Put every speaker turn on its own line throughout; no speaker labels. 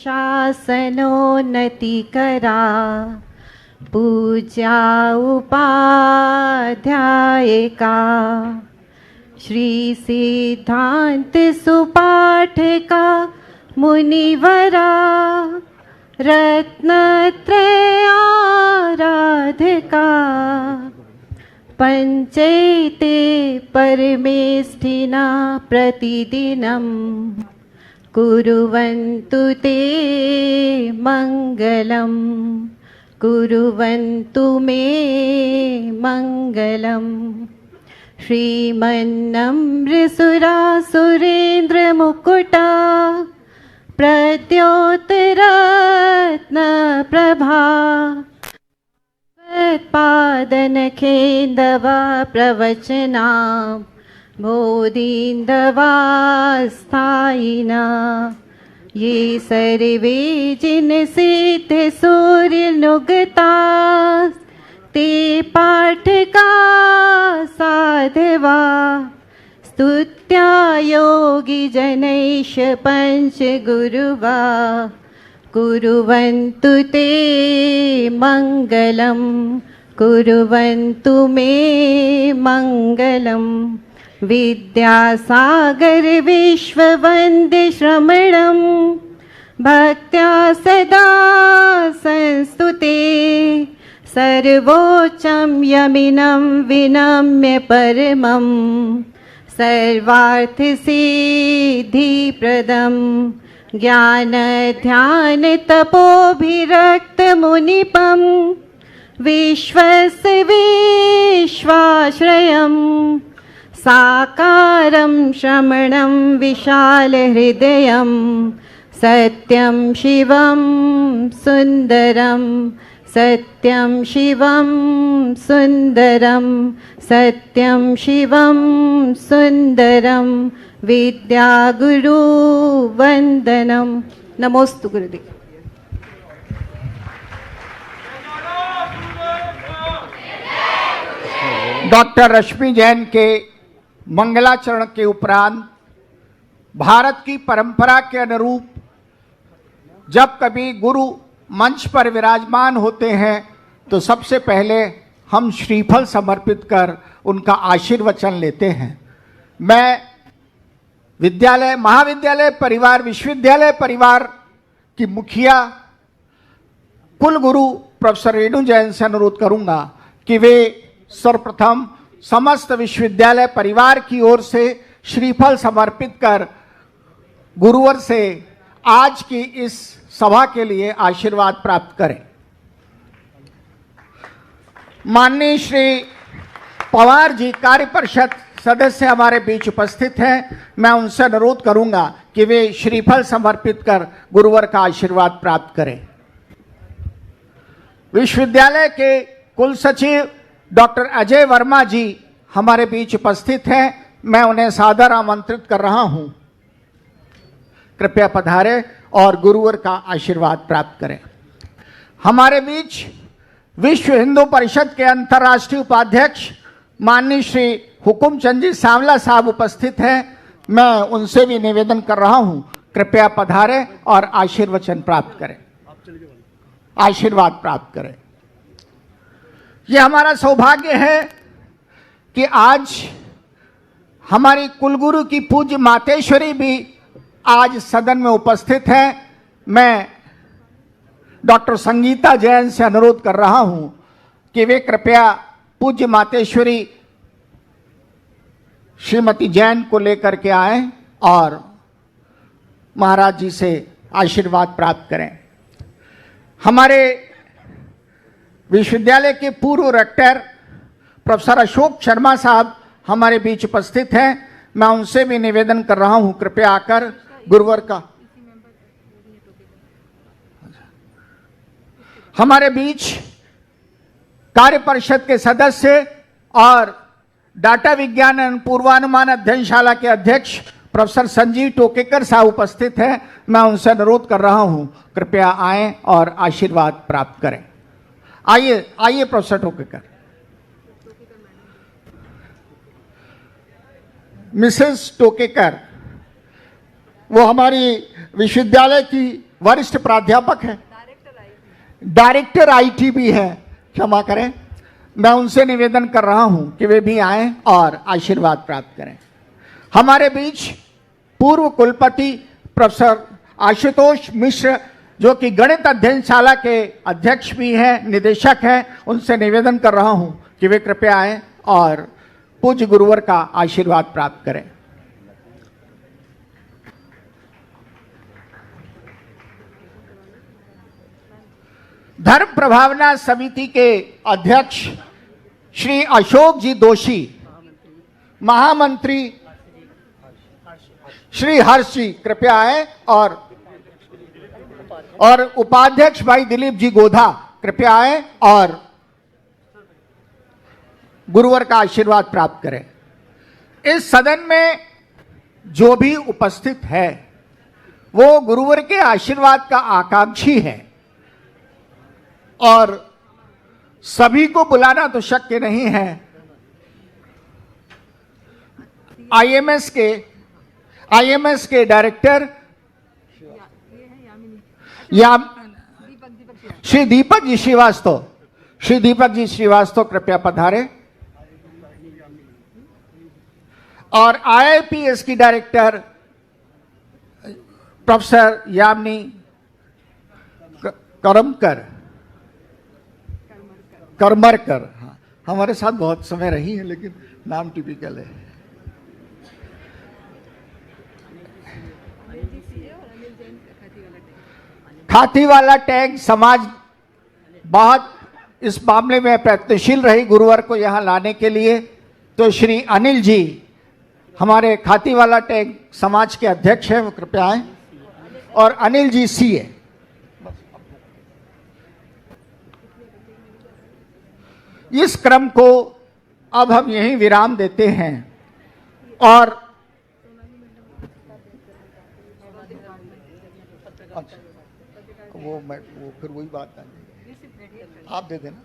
शासनोन्नति करा, पूज्या उपाध्यायिका श्री सिद्धांत सुपाठका मुनिवरा, रत्नत्रयाराधिका पंचैते परमेष्ठिना प्रतिदिनं कुर्वन्तु ते मङ्गलं, कुर्वन्तु मे मङ्गलम्। श्रीमन्नम्रसुरासुरेन्द्रमुकुटा प्रद्योतरत्नप्रभा, पादनखेन्दवा प्रवचना बोधिन्दवा स्थायिना, ये सर्वे जिनसिद्ध सूर्यनुगता, ते पाठका साधवा, स्तुत्या योगी जनैष पंचगुरुवा, कुर्वन्तु ते मङ्गलं, कुर्वन्तु मे मङ्गलम्। विद्यासागर विश्ववन्द्य श्रमणं, भक्त्या सदा संस्तुते, सर्वोच्चं यमिनं विनम्य परमं, सर्वार्थसिद्धिप्रदं, ज्ञानध्यानतपोभिरक्तमुनिपं, विश्वस्य विश्वाश्रयं, साकारं श्रमणं विशालहृदयं, सत्यं शिवं सुन्दरं, सत्यं शिवं सुन्दरं, सत्यं शिवं सुन्दरं, विद्यागुरु वंदनम। नमोस्तु गुरुदेव।
डॉक्टर रश्मि जैन के मंगलाचरण के उपरांत भारत की परंपरा के अनुरूप जब कभी गुरु मंच पर विराजमान होते हैं तो सबसे पहले हम श्रीफल समर्पित कर उनका आशीर्वचन लेते हैं। मैं विद्यालय, महाविद्यालय परिवार, विश्वविद्यालय परिवार की मुखिया कुलगुरु प्रोफेसर रेणु जैन से अनुरोध करूंगा कि वे सर्वप्रथम समस्त विश्वविद्यालय परिवार की ओर से श्रीफल समर्पित कर गुरुवर से आज की इस सभा के लिए आशीर्वाद प्राप्त करें। माननीय श्री पवार जी कार्य परिषद सदस्य हमारे बीच उपस्थित हैं। मैं उनसे अनुरोध करूंगा कि वे श्रीफल समर्पित कर गुरुवर का आशीर्वाद प्राप्त करें। विश्वविद्यालय के कुल सचिव डॉक्टर अजय वर्मा जी हमारे बीच उपस्थित हैं। मैं उन्हें सादर आमंत्रित कर रहा हूं। कृपया पधारें और गुरुवर का आशीर्वाद प्राप्त करें। हमारे बीच विश्व हिंदू परिषद के अंतर्राष्ट्रीय उपाध्यक्ष माननीय श्री हुकुमचंद जी सांवला साहब उपस्थित हैं। मैं उनसे भी निवेदन कर रहा हूं, कृपया पधारें और आशीर्वचन प्राप्त करें, आशीर्वाद प्राप्त करें। यह हमारा सौभाग्य है कि आज हमारी कुलगुरु की पूज्य मातेश्वरी भी आज सदन में उपस्थित हैं। मैं डॉक्टर संगीता जैन से अनुरोध कर रहा हूं कि वे कृपया पूज्य मातेश्वरी श्रीमती जैन को लेकर के आएं और महाराज जी से आशीर्वाद प्राप्त करें। हमारे विश्वविद्यालय के पूर्व रेक्टर प्रोफेसर अशोक शर्मा साहब हमारे बीच उपस्थित हैं। मैं उनसे भी निवेदन कर रहा हूं, कृपया आकर गुरुवर का। हमारे बीच कार्य परिषद के सदस्य और डाटा विज्ञान एवं पूर्वानुमान अध्ययनशाला के अध्यक्ष प्रोफेसर संजीव टोकेकर साहब उपस्थित हैं। मैं उनसे अनुरोध कर रहा हूं, कृपया आएं और आशीर्वाद प्राप्त करें। आइए आइए प्रोफेसर टोकेकर। मिसेस टोकेकर वो हमारी विश्वविद्यालय की वरिष्ठ प्राध्यापक हैं, डायरेक्टर आईटी भी है, क्षमा करें, मैं उनसे निवेदन कर रहा हूं कि वे भी आएं और आशीर्वाद प्राप्त करें। हमारे बीच पूर्व कुलपति प्रोफेसर आशुतोष मिश्र, जो कि गणित अध्ययनशाला के अध्यक्ष भी हैं, निदेशक हैं, उनसे निवेदन कर रहा हूं कि वे कृपया आएं और पूज्य गुरुवर का आशीर्वाद प्राप्त करें। धर्म प्रभावना समिति के अध्यक्ष श्री अशोक जी दोषी, महामंत्री श्री हर्ष जी कृपया आए और उपाध्यक्ष भाई दिलीप जी गोधा कृपया आए और गुरुवर का आशीर्वाद प्राप्त करें। इस सदन में जो भी उपस्थित है वो गुरुवर के आशीर्वाद का आकांक्षी है और सभी को बुलाना तो शक्य नहीं है। आईएमएस के डायरेक्टर श्री दीपक जी श्रीवास्तव कृपया पधारे और आईआईपीएस की डायरेक्टर प्रोफेसर यामिनी करमरकर, हाँ, हमारे साथ बहुत समय रही है लेकिन नाम टिपिकल है। खातीवाला टैग समाज बहुत इस मामले में प्रयत्नशील रही गुरुवार को यहां लाने के लिए, तो श्री अनिल जी हमारे खातीवाला टैग समाज के अध्यक्ष हैं, वो कृपया आए, और अनिल जी सीए। इस क्रम को अब हम यहीं विराम देते हैं और वो फिर वही बात आ जाएगी, आप दे देना।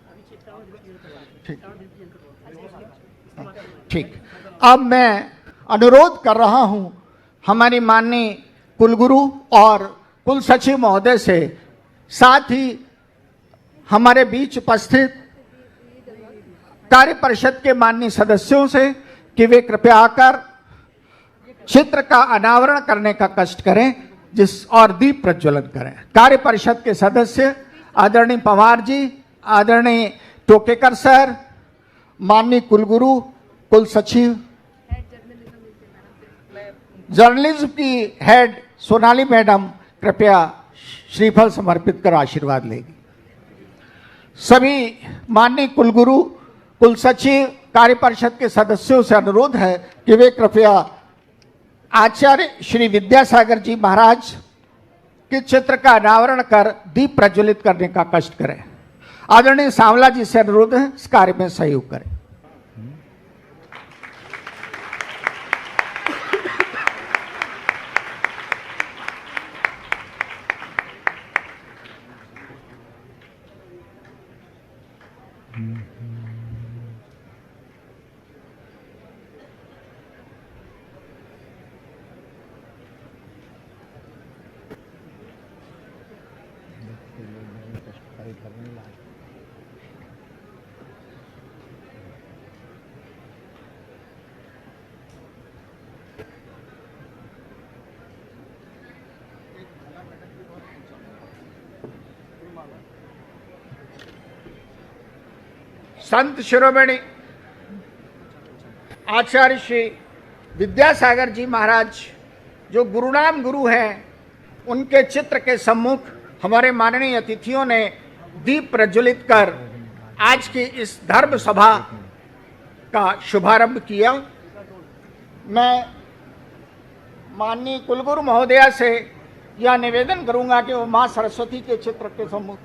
ठीक। अब मैं अनुरोध कर रहा हूं हमारी माननीय कुलगुरु और कुल सचिव महोदय से, साथ ही हमारे बीच उपस्थित कार्य परिषद के माननीय सदस्यों से कि वे कृपया आकर चित्र का अनावरण करने का कष्ट करें और दीप प्रज्वलन करें। कार्य परिषद के सदस्य आदरणीय पवार जी, आदरणीय टोकेकर सर, माननीय कुलगुरु, कुल सचिव, जर्नलिज्म की हेड सोनाली मैडम कृपया श्रीफल समर्पित कर आशीर्वाद लेगी। सभी माननीय कुलगुरु, कुल सचिव, कार्य परिषद के सदस्यों से अनुरोध है कि वे कृपया आचार्य श्री विद्यासागर जी महाराज के चित्र का अनावरण कर दीप प्रज्वलित करने का कष्ट करें। आदरणीय सांवला जी से अनुरोध है इस कार्य में सहयोग करें। संत शिरोमणि आचार्य श्री विद्यासागर जी महाराज जो गुरुनाम गुरु हैं, उनके चित्र के सम्मुख हमारे माननीय अतिथियों ने दीप प्रज्वलित कर आज की इस धर्म सभा का शुभारंभ किया। मैं माननीय कुलगुरु महोदया से यह निवेदन करूंगा कि वो मां सरस्वती के चित्र के सम्मुख,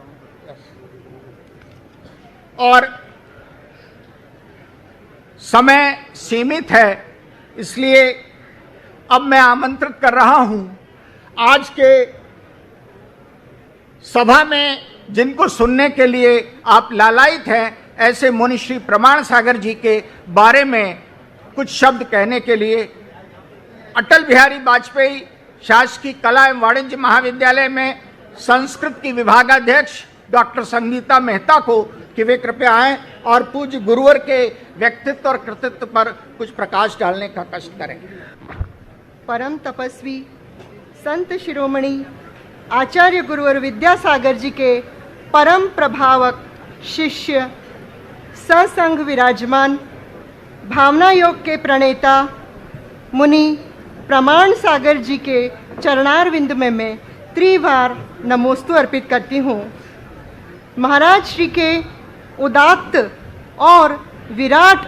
और समय सीमित है इसलिए अब मैं आमंत्रित कर रहा हूं आज के सभा में जिनको सुनने के लिए आप लालायित हैं, ऐसे मुनि श्री प्रमाण सागर जी के बारे में कुछ शब्द कहने के लिए। अटल बिहारी वाजपेयी शासकीय कला एवं वाणिज्य महाविद्यालय में संस्कृत की विभागाध्यक्ष डॉक्टर संगीता मेहता को कि वे कृपया आएं और पूज्य गुरुवर के व्यक्तित्व और कृतित्व पर कुछ प्रकाश डालने का कष्ट करें।
परम तपस्वी संत शिरोमणि आचार्य गुरुवर विद्यासागर जी के परम प्रभावक शिष्य ससंग विराजमान भावना योग के प्रणेता मुनि प्रमाण सागर जी के चरणारविंद में मैं त्रिवार नमोस्तु अर्पित करती हूँ। महाराज श्री के उदात्त और विराट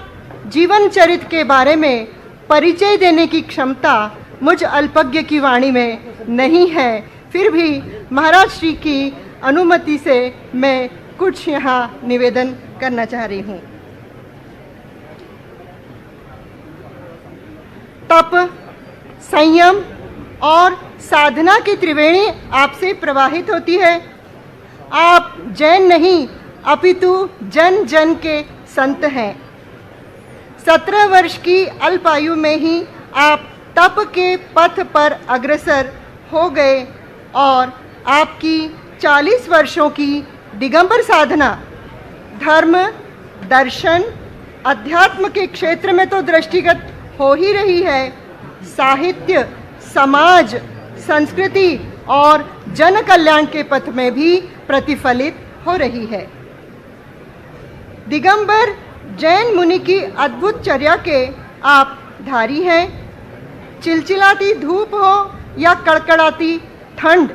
जीवन चरित्र के बारे में परिचय देने की क्षमता मुझ अल्पज्ञ की वाणी में नहीं है, फिर भी महाराज श्री की अनुमति से मैं कुछ यहाँ निवेदन करना चाह रही हूँ। तप, संयम और साधना की त्रिवेणी आपसे प्रवाहित होती है। आप जैन नहीं अपितु जन जन के संत हैं। 17 वर्ष की अल्पायु में ही आप तप के पथ पर अग्रसर हो गए और आपकी 40 वर्षों की दिगंबर साधना धर्म, दर्शन, अध्यात्म के क्षेत्र में तो दृष्टिगत हो ही रही है, साहित्य, समाज, संस्कृति और जन कल्याण के पथ में भी प्रतिफलित हो रही है। दिगंबर जैन मुनि की अद्भुत चर्या के आप धारी हैं। चिलचिलाती धूप हो या कड़कड़ाती ठंड,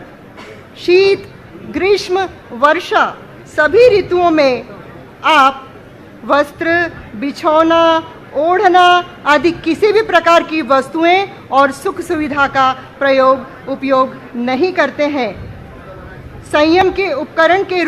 शीत, ग्रीष्म, वर्षा, सभी ऋतुओं में आप वस्त्र, बिछौना, ओढ़ना आदि किसी भी प्रकार की वस्तुएं और सुख सुविधा का उपयोग नहीं करते हैं। संयम के उपकरण के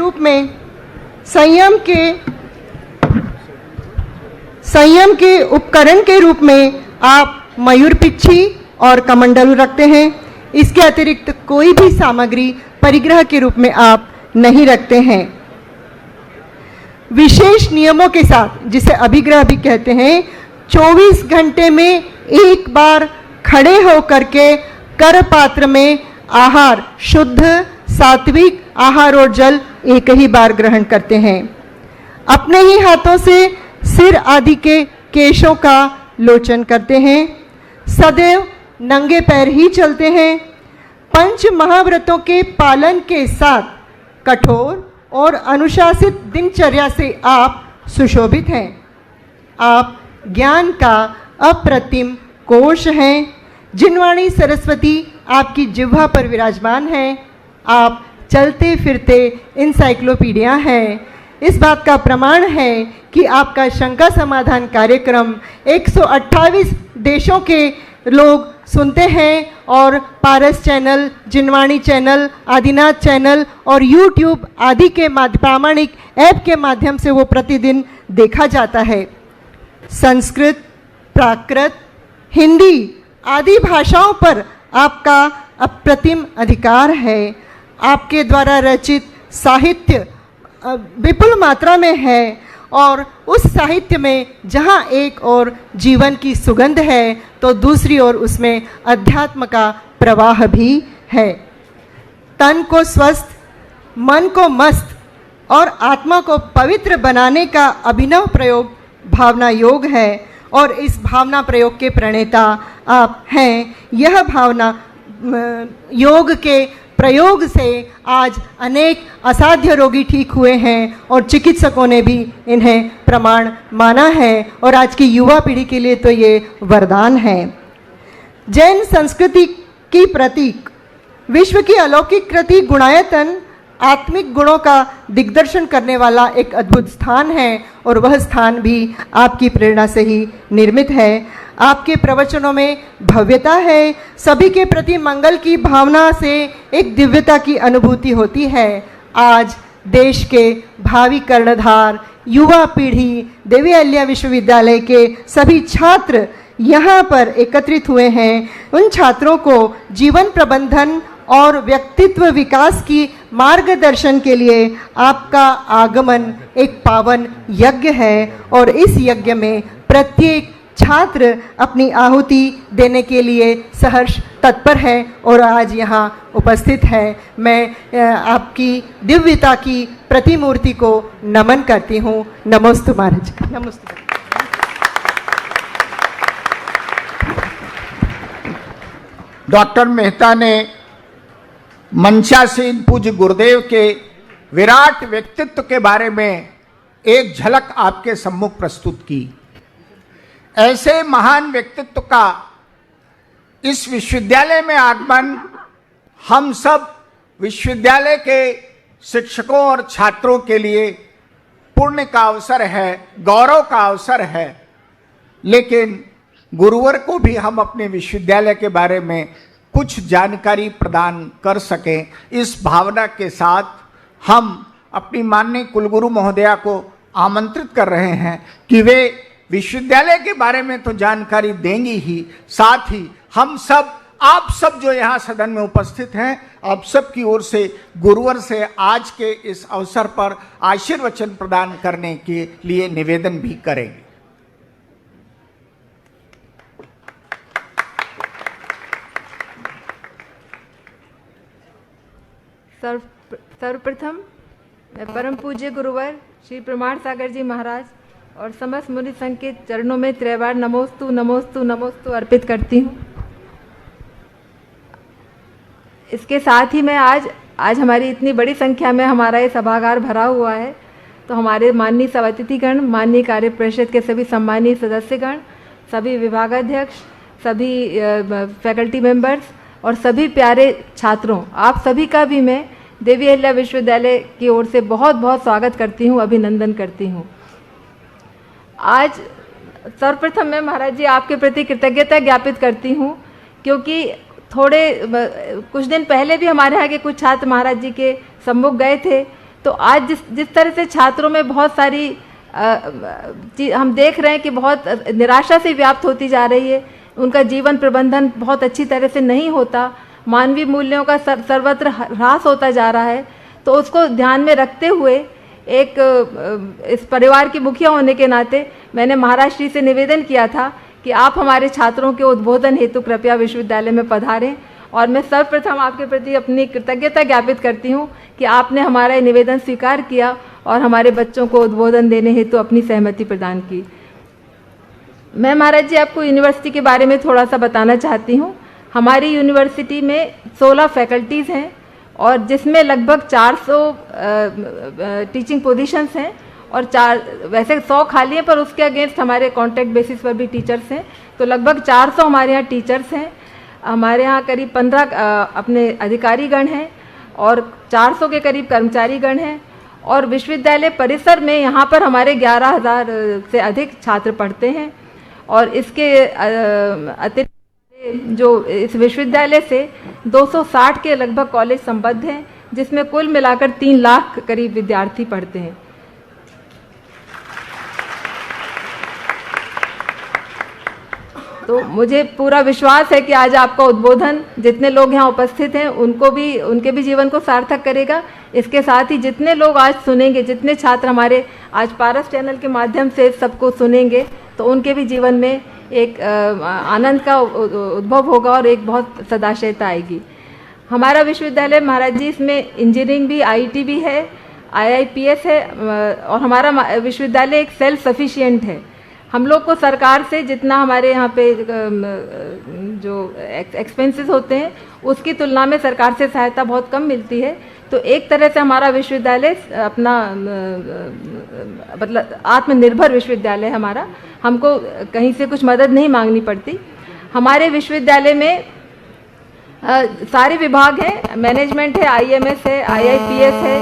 रूप में आप मयूर पिच्छी और कमंडलू रखते हैं। इसके अतिरिक्त कोई भी सामग्री परिग्रह के रूप में आप नहीं रखते हैं। विशेष नियमों के साथ, जिसे अभिग्रह भी कहते हैं, 24 घंटे में एक बार खड़े होकर के कर पात्र में आहार, शुद्ध सात्विक आहार और जल एक ही बार ग्रहण करते हैं। अपने ही हाथों से सिर आदि के केशों का लोचन करते हैं। सदैव नंगे पैर ही चलते हैं। पंच महाव्रतों के पालन के साथ कठोर और अनुशासित दिनचर्या से आप सुशोभित हैं। आप ज्ञान का अप्रतिम कोश हैं। जिनवाणी सरस्वती आपकी जिह्वा पर विराजमान है। आप चलते फिरते इंसाइक्लोपीडिया हैं। इस बात का प्रमाण है कि आपका शंका समाधान कार्यक्रम 128 देशों के लोग सुनते हैं और पारस चैनल, जिनवाणी चैनल, आदिनाथ चैनल और यूट्यूब आदि के प्रामाणिक ऐप के माध्यम से वो प्रतिदिन देखा जाता है। संस्कृत, प्राकृत, हिंदी आदि भाषाओं पर आपका अप्रतिम अधिकार है। आपके द्वारा रचित साहित्य विपुल मात्रा में है और उस साहित्य में जहाँ एक और जीवन की सुगंध है तो दूसरी ओर उसमें अध्यात्म का प्रवाह भी है। तन को स्वस्थ, मन को मस्त और आत्मा को पवित्र बनाने का अभिनव प्रयोग भावना योग है और इस भावना प्रयोग के प्रणेता आप हैं। यह भावना योग के प्रयोग से आज अनेक असाध्य रोगी ठीक हुए हैं और चिकित्सकों ने भी इन्हें प्रमाण माना है और आज की युवा पीढ़ी के लिए तो ये वरदान है। जैन संस्कृति की प्रतीक, विश्व की अलौकिक कृति गुणायतन आत्मिक गुणों का दिग्दर्शन करने वाला एक अद्भुत स्थान है और वह स्थान भी आपकी प्रेरणा से ही निर्मित है। आपके प्रवचनों में भव्यता है। सभी के प्रति मंगल की भावना से एक दिव्यता की अनुभूति होती है। आज देश के भावी कर्णधार युवा पीढ़ी देवी अहिल्या विश्वविद्यालय के सभी छात्र यहाँ पर एकत्रित हुए हैं। उन छात्रों को जीवन प्रबंधन और व्यक्तित्व विकास की मार्गदर्शन के लिए आपका आगमन एक पावन यज्ञ है और इस यज्ञ में प्रत्येक छात्र अपनी आहुति देने के लिए सहर्ष तत्पर है और आज यहाँ उपस्थित है। मैं आपकी दिव्यता की प्रतिमूर्ति को नमन करती हूँ। नमोस्तु महाराज। नमोस्तु।
डॉक्टर मेहता ने मंचासीन पूज्य गुरुदेव के विराट व्यक्तित्व के बारे में एक झलक आपके सम्मुख प्रस्तुत की। ऐसे महान व्यक्तित्व का इस विश्वविद्यालय में आगमन हम सब विश्वविद्यालय के शिक्षकों और छात्रों के लिए पुण्य का अवसर है, गौरव का अवसर है। लेकिन गुरुवर को भी हम अपने विश्वविद्यालय के बारे में कुछ जानकारी प्रदान कर सकें, इस भावना के साथ हम अपनी माननीय कुलगुरु महोदया को आमंत्रित कर रहे हैं कि वे विश्वविद्यालय के बारे में तो जानकारी देंगी ही, साथ ही हम सब, आप सब जो यहाँ सदन में उपस्थित हैं, आप सब की ओर से गुरुवर से आज के इस अवसर पर आशीर्वचन प्रदान करने के लिए निवेदन भी करेंगे।
सर्वप्रथम मैं परम पूज्य गुरुवर श्री प्रमाण सागर जी महाराज और समस्त मुनि संघ के चरणों में त्रैवार नमोस्तु नमोस्तु नमोस्तु अर्पित करती हूँ। इसके साथ ही मैं आज हमारी इतनी बड़ी संख्या में हमारा ये सभागार भरा हुआ है, तो हमारे माननीय सब अतिथिगण, माननीय कार्य परिषद के सभी सम्मानीय सदस्यगण, सभी विभागाध्यक्ष, सभी फैकल्टी मेंबर्स और सभी प्यारे छात्रों, आप सभी का भी मैं देवी अहिल्या विश्वविद्यालय की ओर से बहुत बहुत स्वागत करती हूँ, अभिनंदन करती हूँ। आज सर्वप्रथम मैं महाराज जी आपके प्रति कृतज्ञता ज्ञापित करती हूँ, क्योंकि कुछ दिन पहले भी हमारे यहाँ के कुछ छात्र महाराज जी के सम्मुख गए थे, तो आज जिस तरह से छात्रों में बहुत सारी हम देख रहे हैं कि बहुत निराशा से व्याप्त होती जा रही है, उनका जीवन प्रबंधन बहुत अच्छी तरह से नहीं होता, मानवीय मूल्यों का सर्वत्र ह्रास होता जा रहा है। तो उसको ध्यान में रखते हुए इस परिवार की मुखिया होने के नाते मैंने महाराज श्री से निवेदन किया था कि आप हमारे छात्रों के उद्बोधन हेतु कृपया विश्वविद्यालय में पधारें, और मैं सर्वप्रथम आपके प्रति अपनी कृतज्ञता ज्ञापित करती हूँ कि आपने हमारा ये निवेदन स्वीकार किया और हमारे बच्चों को उद्बोधन देने हेतु अपनी सहमति प्रदान की। मैं महाराज जी आपको यूनिवर्सिटी के बारे में थोड़ा सा बताना चाहती हूँ। हमारी यूनिवर्सिटी में 16 फैकल्टीज़ हैं और जिसमें लगभग 400 टीचिंग पोजीशंस हैं और वैसे 100 खाली हैं, पर उसके अगेंस्ट हमारे कॉन्ट्रैक्ट बेसिस पर भी टीचर्स हैं, तो लगभग 400 हमारे यहाँ टीचर्स हैं। हमारे यहाँ करीब 15 अपने अधिकारीगण हैं और 400 के करीब कर्मचारीगण हैं, और विश्वविद्यालय परिसर में यहाँ पर हमारे 11,000 से अधिक छात्र पढ़ते हैं। और इसके अतिरिक्त जो इस विश्वविद्यालय से 260 के लगभग कॉलेज संबद्ध हैं, जिसमें कुल मिलाकर 3 लाख करीब विद्यार्थी पढ़ते हैं। तो मुझे पूरा विश्वास है कि आज आपका उद्बोधन जितने लोग यहाँ उपस्थित हैं उनके भी जीवन को सार्थक करेगा। इसके साथ ही जितने लोग आज सुनेंगे, जितने छात्र हमारे आज पारस चैनल के माध्यम से सबको सुनेंगे, तो उनके भी जीवन में एक आनंद का उद्भव होगा और एक बहुत सदाशयता आएगी। हमारा विश्वविद्यालय महाराज जी, इसमें इंजीनियरिंग भी, आईटी भी है, IIPS है, और हमारा विश्वविद्यालय एक सेल्फ सफिशिएंट है। हम लोग को सरकार से जितना हमारे यहाँ पे जो एक्सपेंसेस होते हैं उसकी तुलना में सरकार से सहायता बहुत कम मिलती है। तो एक तरह से हमारा विश्वविद्यालय अपना मतलब आत्मनिर्भर विश्वविद्यालय है हमारा, हमको कहीं से कुछ मदद नहीं मांगनी पड़ती। हमारे विश्वविद्यालय में सारे विभाग हैं, मैनेजमेंट है, IMS है, IIPS है,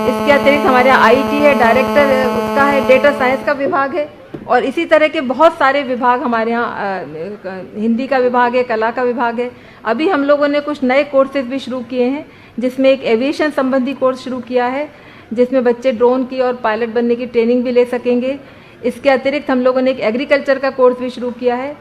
इसके अतिरिक्त हमारे यहाँ IT है, डायरेक्टर है उसका है, डेटा साइंस का विभाग है, और इसी तरह के बहुत सारे विभाग हमारे यहाँ, हिंदी का विभाग है, कला का विभाग है। अभी हम लोगों ने कुछ नए कोर्सेज भी शुरू किए हैं, जिसमें एक एविएशन संबंधी कोर्स शुरू किया है, जिसमें बच्चे ड्रोन की और पायलट बनने की ट्रेनिंग भी ले सकेंगे। इसके अतिरिक्त हम लोगों ने एक एग्रीकल्चर का कोर्स भी शुरू किया है,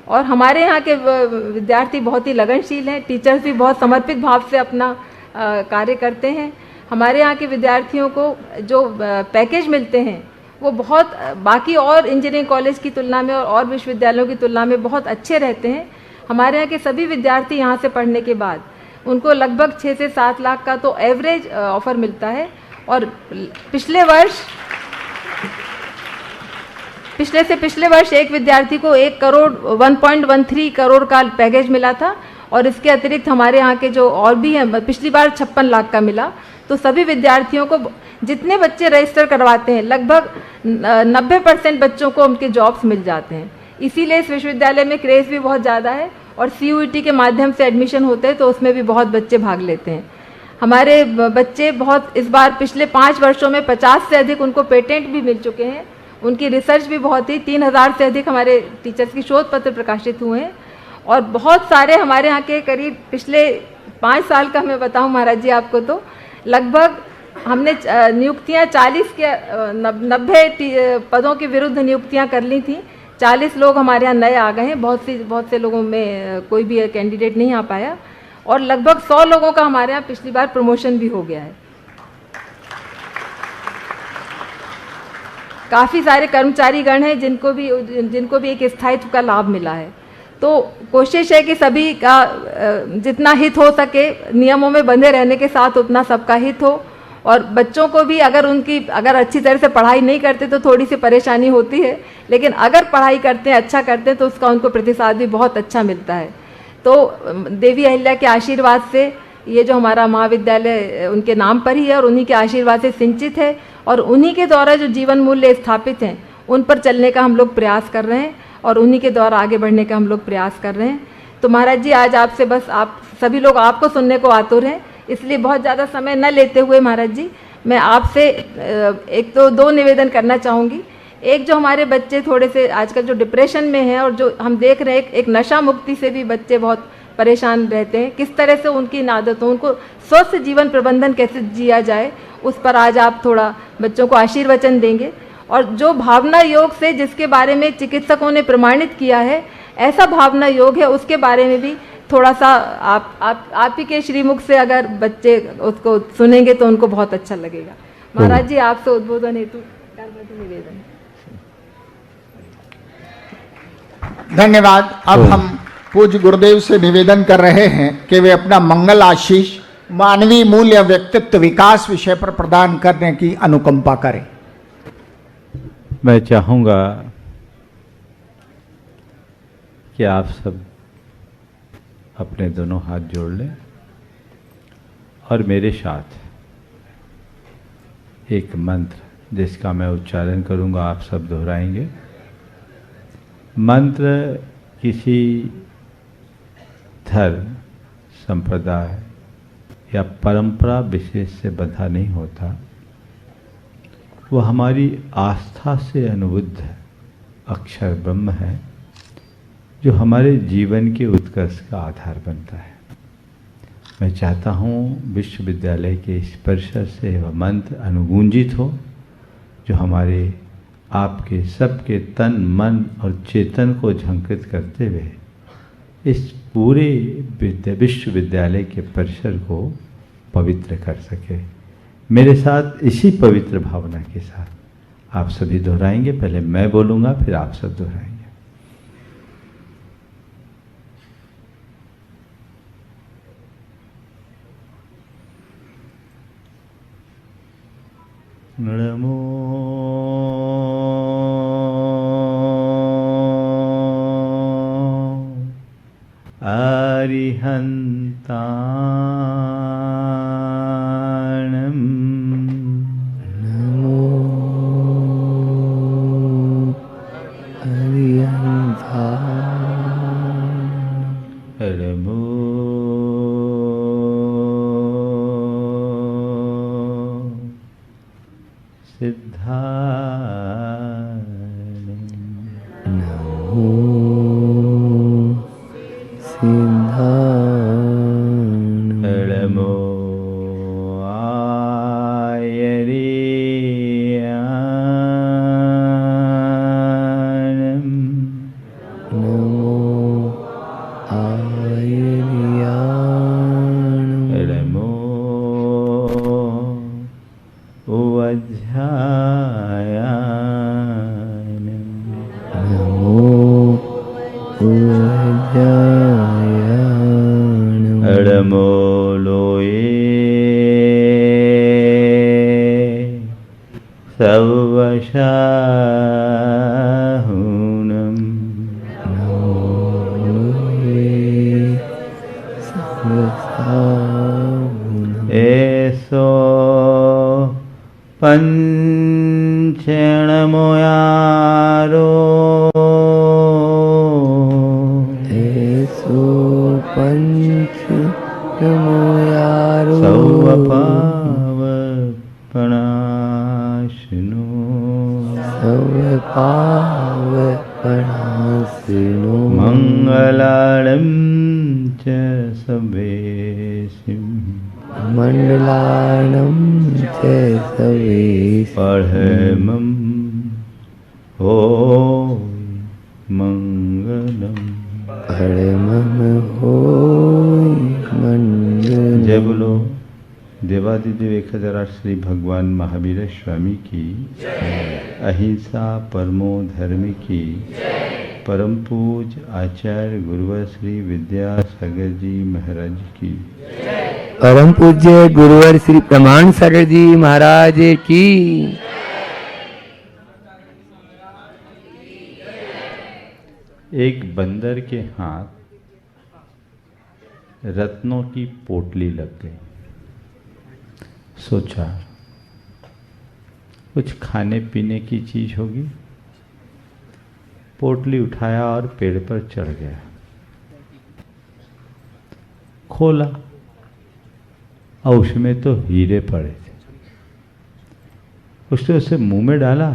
और हमारे यहाँ के विद्यार्थी बहुत ही लगनशील हैं, टीचर्स भी बहुत समर्पित भाव से अपना कार्य करते हैं। हमारे यहाँ के विद्यार्थियों को जो पैकेज मिलते हैं वो बहुत बाकी और इंजीनियरिंग कॉलेज की तुलना में और विश्वविद्यालयों की तुलना में बहुत अच्छे रहते हैं। हमारे यहाँ के सभी विद्यार्थी यहाँ से पढ़ने के बाद उनको लगभग 6 से 7 लाख का तो एवरेज ऑफर मिलता है। और पिछले वर्ष एक विद्यार्थी को 1.13 करोड़ का पैकेज मिला था। और इसके अतिरिक्त हमारे यहाँ के जो और भी हैं, पिछली बार 56 लाख का मिला। तो सभी विद्यार्थियों को, जितने बच्चे रजिस्टर करवाते हैं, लगभग 90% बच्चों को उनके जॉब्स मिल जाते हैं। इसीलिए इस विश्वविद्यालय में क्रेज़ भी बहुत ज़्यादा है। और CUET के माध्यम से एडमिशन होते हैं तो उसमें भी बहुत बच्चे भाग लेते हैं। हमारे बच्चे बहुत, इस बार पिछले 5 वर्षों में 50 से अधिक उनको पेटेंट भी मिल चुके हैं। उनकी रिसर्च भी बहुत ही, 3000 से अधिक हमारे टीचर्स की शोध पत्र प्रकाशित हुए हैं। और बहुत सारे हमारे यहाँ के करीब पिछले 5 साल का मैं बताऊँ महाराज जी आपको, तो लगभग हमने नियुक्तियाँ 40 के 90 पदों के विरुद्ध नियुक्तियाँ कर ली थी। 40 लोग हमारे यहाँ नए आ गए हैं। बहुत से लोगों में कोई भी कैंडिडेट नहीं आ पाया। और लगभग 100 लोगों का हमारे यहाँ पिछली बार प्रमोशन भी हो गया है। काफ़ी सारे कर्मचारी गण हैं जिनको भी एक स्थायित्व का लाभ मिला है। तो कोशिश है कि सभी का जितना हित हो सके, नियमों में बंधे रहने के साथ उतना सबका हित हो। और बच्चों को भी अगर अच्छी तरह से पढ़ाई नहीं करते तो थोड़ी सी परेशानी होती है, लेकिन अगर पढ़ाई करते हैं, अच्छा करते हैं, तो उसका उनको प्रतिसाद भी बहुत अच्छा मिलता है। तो देवी अहिल्या के आशीर्वाद से ये जो हमारा महाविद्यालय उनके नाम पर ही है और उन्हीं के आशीर्वाद से सिंचित है। और उन्हीं के द्वारा जो जीवन मूल्य स्थापित हैं उन पर चलने का हम लोग प्रयास कर रहे हैं और उन्हीं के द्वारा आगे बढ़ने का हम लोग प्रयास कर रहे हैं। तो महाराज जी, आज आपसे बस आप सभी लोग आपको सुनने को आतुर हैं, इसलिए बहुत ज़्यादा समय न लेते हुए महाराज जी मैं आपसे एक तो 2 निवेदन करना चाहूँगी। एक, जो हमारे बच्चे थोड़े से आजकल जो डिप्रेशन में हैं और जो हम देख रहे हैं एक नशा मुक्ति से भी बच्चे बहुत परेशान रहते हैं, किस तरह से उनकी इन आदतों, उनको स्वस्थ जीवन प्रबंधन कैसे जिया जाए, उस पर आज आप थोड़ा बच्चों को आशीर्वचन देंगे। और जो भावना योग से, जिसके बारे में चिकित्सकों ने प्रमाणित किया है, ऐसा भावना योग है, उसके बारे में भी थोड़ा सा आप ही के श्रीमुख से अगर बच्चे उसको सुनेंगे तो उनको बहुत अच्छा लगेगा। महाराज जी, आपसे उद्बोधन हेतु निवेदन।
धन्यवाद। अब हम पूज्य गुरुदेव से निवेदन कर रहे हैं कि वे अपना मंगल आशीष मानवीय मूल्य व्यक्तित्व विकास विषय पर प्रदान करने की अनुकंपा करें।
मैं चाहूँगा कि आप सब अपने दोनों हाथ जोड़ लें और मेरे साथ एक मंत्र जिसका मैं उच्चारण करूँगा आप सब दोहराएंगे। मंत्र किसी धर्म, संप्रदाय या परंपरा विशेष से बंधा नहीं होता, वो हमारी आस्था से अनुबद्ध अक्षर ब्रह्म है जो हमारे जीवन के उत्कर्ष का आधार बनता है। मैं चाहता हूँ विश्वविद्यालय के इस परिसर से वह मंत्र अनुगूंजित हो जो हमारे आपके सबके तन, मन और चेतन को झंकृत करते हुए इस पूरे विश्वविद्यालय के परिसर को पवित्र कर सके। मेरे साथ इसी पवित्र भावना के साथ आप सभी दोहराएंगे। पहले मैं बोलूँगा, फिर आप सब दोहराएंगे। नमो अरिहन्ताणं
नमो अरिहन्ताणं
नमो सिद्धाणं
नमो सिद्धाणं
नमो आयर्याणं
नमो आयर्याणं
नमो वज्रायाणं सर्वपावपणाशिनो
सर्वपावपणाशिनो
मङ्गलानं च सवेशिं
मण्डलानं च सवेश
पढ़मं ओ मंगलम।
परमं होय मंगलम।
जय बोलो देवादिदेव 1008 श्री भगवान महावीर स्वामी की, अहिंसा परमो धर्म की, परम पूज आचार्य गुरुवर श्री विद्यासागर जी महाराज की,
परम पूज्य गुरुवर श्री प्रमाण सागर जी महाराज की।
एक बंदर के हाथ रत्नों की पोटली लग गई। सोचा कुछ खाने पीने की चीज होगी। पोटली उठाया और पेड़ पर चढ़ गया। खोला और उसमें तो हीरे पड़े थे। उसने उसे मुंह में डाला।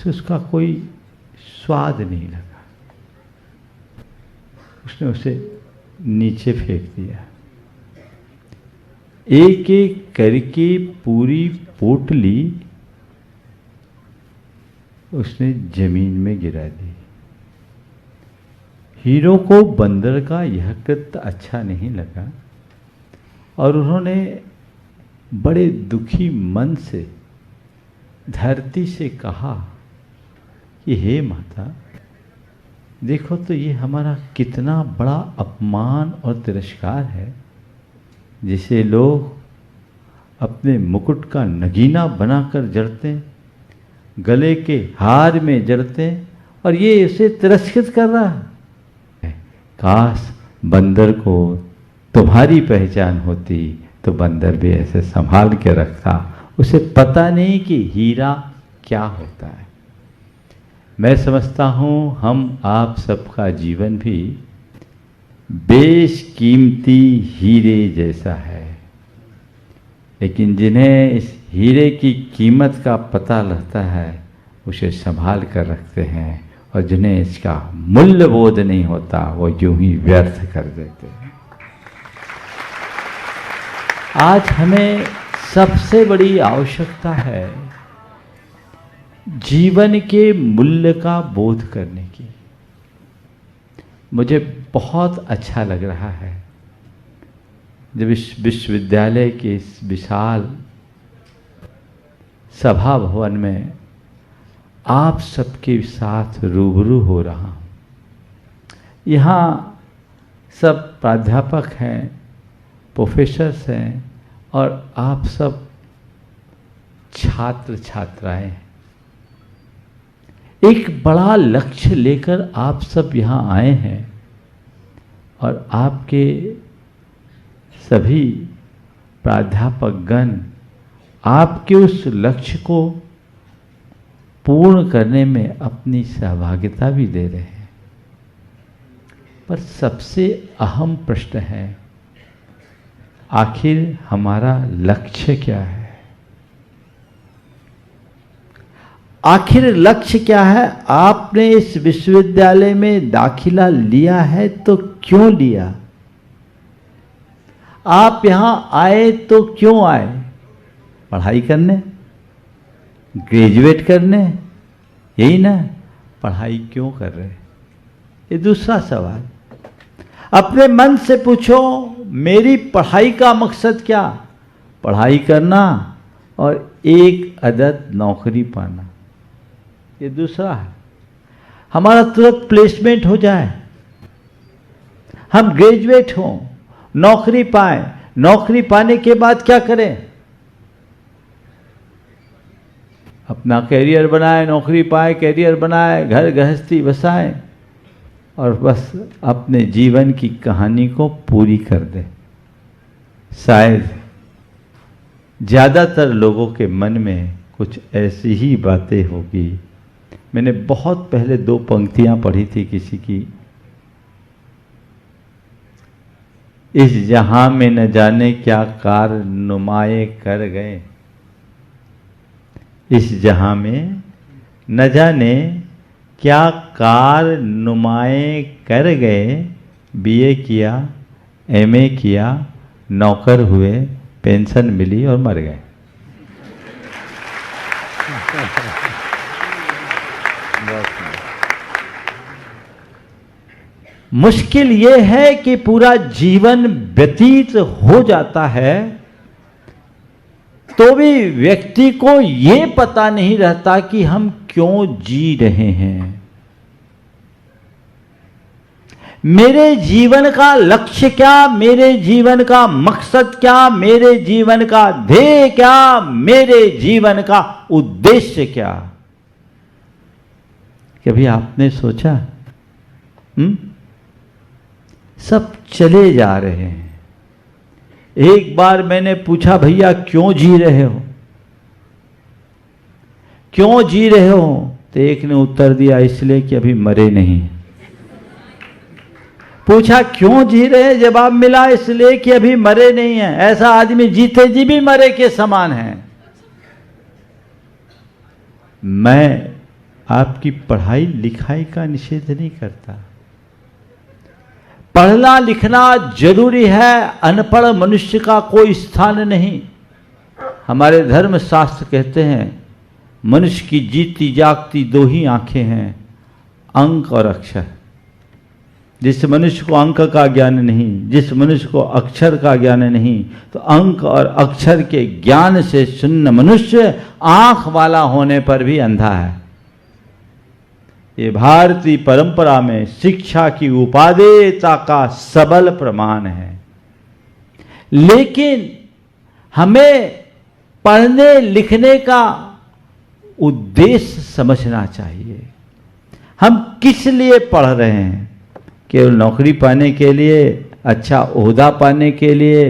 उसका कोई स्वाद नहीं लगा। उसने उसे नीचे फेंक दिया। एक एक करके पूरी पोटली उसने जमीन में गिरा दी। हीरो को बंदर का यह कृत्य अच्छा नहीं लगा और उन्होंने बड़े दुखी मन से धरती से कहा कि हे माता, देखो तो ये हमारा कितना बड़ा अपमान और तिरस्कार है, जिसे लोग अपने मुकुट का नगीना बनाकर जड़ते हैं, गले के हार में जड़ते हैं, और ये इसे तिरस्कृत कर रहा है। काश बंदर को तुम्हारी पहचान होती तो बंदर भी ऐसे संभाल के रखता। उसे पता नहीं कि हीरा क्या होता है। मैं समझता हूँ हम आप सबका जीवन भी बेशकीमती हीरे जैसा है, लेकिन जिन्हें इस हीरे की कीमत का पता लगता है उसे संभाल कर रखते हैं, और जिन्हें इसका मूल्य बोध नहीं होता वो यूं ही व्यर्थ कर देते हैं। आज हमें सबसे बड़ी आवश्यकता है जीवन के मूल्य का बोध करने की। मुझे बहुत अच्छा लग रहा है जब इस विश्वविद्यालय के इस विशाल सभा भवन में आप सबके साथ रूबरू हो रहा हूँ। यहाँ सब प्राध्यापक हैं, प्रोफेसर्स हैं, और आप सब छात्र छात्राएं हैं। एक बड़ा लक्ष्य लेकर आप सब यहाँ आए हैं, और आपके सभी प्राध्यापकगण आपके उस लक्ष्य को पूर्ण करने में अपनी सहभागिता भी दे रहे हैं। पर सबसे अहम प्रश्न है, आखिर हमारा लक्ष्य क्या है? आखिर लक्ष्य क्या है? आपने इस विश्वविद्यालय में दाखिला लिया है तो क्यों लिया? आप यहां आए तो क्यों आए? पढ़ाई करने, ग्रेजुएट करने, यही ना? पढ़ाई क्यों कर रहे? ये दूसरा सवाल। अपने मन से पूछो, मेरी पढ़ाई का मकसद क्या? पढ़ाई करना और एक अदद नौकरी पाना, ये दूसरा है। हमारा तुरंत प्लेसमेंट हो जाए, हम ग्रेजुएट हों, नौकरी पाएं, नौकरी पाने के बाद क्या करें? अपना कैरियर बनाए, नौकरी पाए, कैरियर बनाए, घर गृहस्थी बसाए, और बस अपने जीवन की कहानी को पूरी कर दे। शायद ज़्यादातर लोगों के मन में कुछ ऐसी ही बातें होगी। मैंने बहुत पहले 2 पंक्तियां पढ़ी थी किसी की, इस जहां में न जाने क्या कार नुमाए कर गए। इस जहां में न जाने क्या कार नुमाए कर गए। बीए किया, एमए किया, नौकर हुए, पेंशन मिली और मर गए। मुश्किल ये है कि पूरा जीवन व्यतीत हो जाता है तो भी व्यक्ति को ये पता नहीं रहता कि हम क्यों जी रहे हैं। मेरे जीवन का लक्ष्य क्या, मेरे जीवन का मकसद क्या, मेरे जीवन का ध्येय क्या, मेरे जीवन का उद्देश्य क्या। कभी आपने सोचा? सब चले जा रहे हैं। एक बार मैंने पूछा, भैया क्यों जी रहे हो, क्यों जी रहे हो? तो एक ने उत्तर दिया, इसलिए कि अभी मरे नहीं। पूछा क्यों जी रहे, जवाब मिला इसलिए कि अभी मरे नहीं है। ऐसा आदमी जीते जी भी मरे के समान है। मैं आपकी पढ़ाई लिखाई का निषेध नहीं करता। पढ़ना लिखना जरूरी है, अनपढ़ मनुष्य का कोई स्थान नहीं। हमारे धर्म शास्त्र कहते हैं मनुष्य की जीती जागती दो ही आंखें हैं, अंक और अक्षर। जिस मनुष्य को अंक का ज्ञान नहीं, जिस मनुष्य को अक्षर का ज्ञान नहीं, तो अंक और अक्षर के ज्ञान से शून्य मनुष्य आंख वाला होने पर भी अंधा है। ये भारतीय परंपरा में शिक्षा की उपादेयता का सबल प्रमाण है। लेकिन हमें पढ़ने लिखने का उद्देश्य समझना चाहिए। हम किस लिए पढ़ रहे हैं? केवल नौकरी पाने के लिए, अच्छा ओहदा पाने के लिए,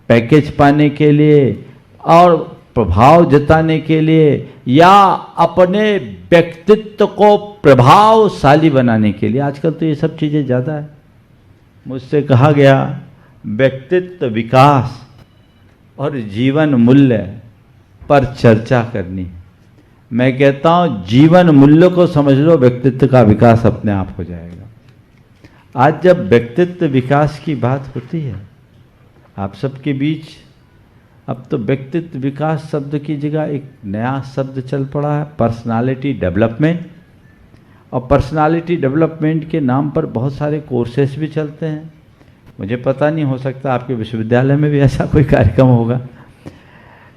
पैकेज पाने के लिए और प्रभाव जताने के लिए, या अपने व्यक्तित्व को प्रभावशाली बनाने के लिए? आजकल तो ये सब चीज़ें ज़्यादा है। मुझसे कहा गया व्यक्तित्व विकास और जीवन मूल्य पर चर्चा करनी। मैं कहता हूँ जीवन मूल्य को समझ लो, व्यक्तित्व का विकास अपने आप हो जाएगा। आज जब व्यक्तित्व विकास की बात होती है आप सबके बीच, अब तो व्यक्तित्व विकास शब्द की जगह एक नया शब्द चल पड़ा है, पर्सनालिटी डेवलपमेंट। और पर्सनालिटी डेवलपमेंट के नाम पर बहुत सारे कोर्सेस भी चलते हैं। मुझे पता नहीं, हो सकता आपके विश्वविद्यालय में भी ऐसा कोई कार्यक्रम होगा।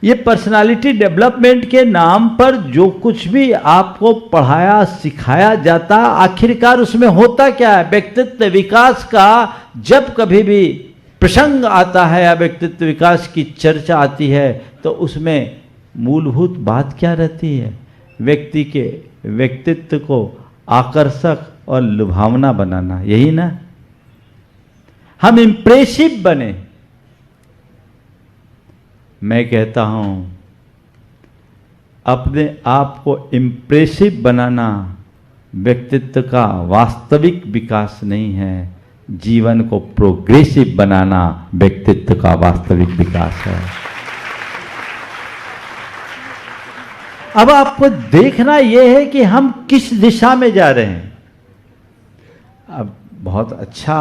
ये पर्सनालिटी डेवलपमेंट के नाम पर जो कुछ भी आपको पढ़ाया सिखाया जाता, आखिरकार उसमें होता क्या है? व्यक्तित्व विकास का जब कभी भी प्रसंग आता है या व्यक्तित्व विकास की चर्चा आती है तो उसमें मूलभूत बात क्या रहती है? व्यक्ति के व्यक्तित्व को आकर्षक और लुभावना बनाना, यही ना? हम इंप्रेसिव बने। मैं कहता हूं अपने आप को इंप्रेसिव बनाना व्यक्तित्व का वास्तविक विकास नहीं है, जीवन को प्रोग्रेसिव बनाना व्यक्तित्व का वास्तविक विकास है। अब आपको देखना यह है कि हम किस दिशा में जा रहे हैं। अब बहुत अच्छा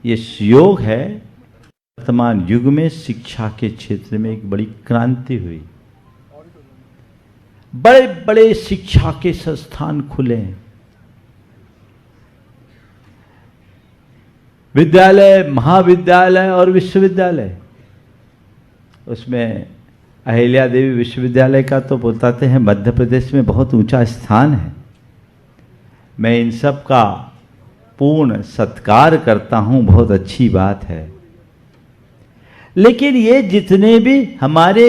ये योग है, वर्तमान युग में शिक्षा के क्षेत्र में एक बड़ी क्रांति हुई। बड़े बड़े शिक्षा के संस्थान खुले हैं, विद्यालय, महाविद्यालय और विश्वविद्यालय। उसमें अहिल्या देवी विश्वविद्यालय का तो बताते हैं मध्य प्रदेश में बहुत ऊंचा स्थान है। मैं इन सब का पूर्ण सत्कार करता हूं, बहुत अच्छी बात है। लेकिन ये जितने भी हमारे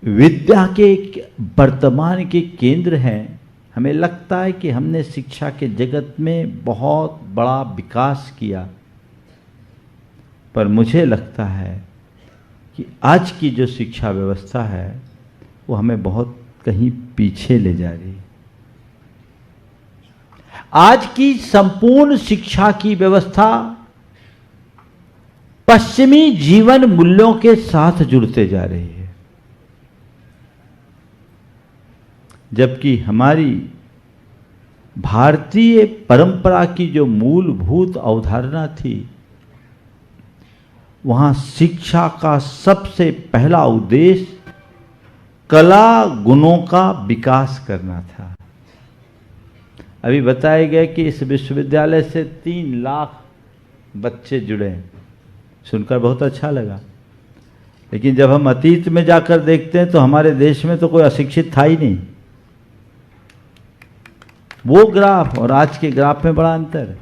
विद्या के वर्तमान के केंद्र हैं, हमें लगता है कि हमने शिक्षा के जगत में बहुत बड़ा विकास किया, पर मुझे लगता है कि आज की जो शिक्षा व्यवस्था है वो हमें बहुत कहीं पीछे ले जा रही है। आज की संपूर्ण शिक्षा की व्यवस्था पश्चिमी जीवन मूल्यों के साथ जुड़ते जा रही है, जबकि हमारी भारतीय परंपरा की जो मूलभूत अवधारणा थी, वहां शिक्षा का सबसे पहला उद्देश्य कला गुणों का विकास करना था। अभी बताया गया कि इस विश्वविद्यालय से 3 लाख बच्चे जुड़े, सुनकर बहुत अच्छा लगा। लेकिन जब हम अतीत में जाकर देखते हैं तो हमारे देश में तो कोई अशिक्षित था ही नहीं। वो ग्राफ और आज के ग्राफ में बड़ा अंतर है।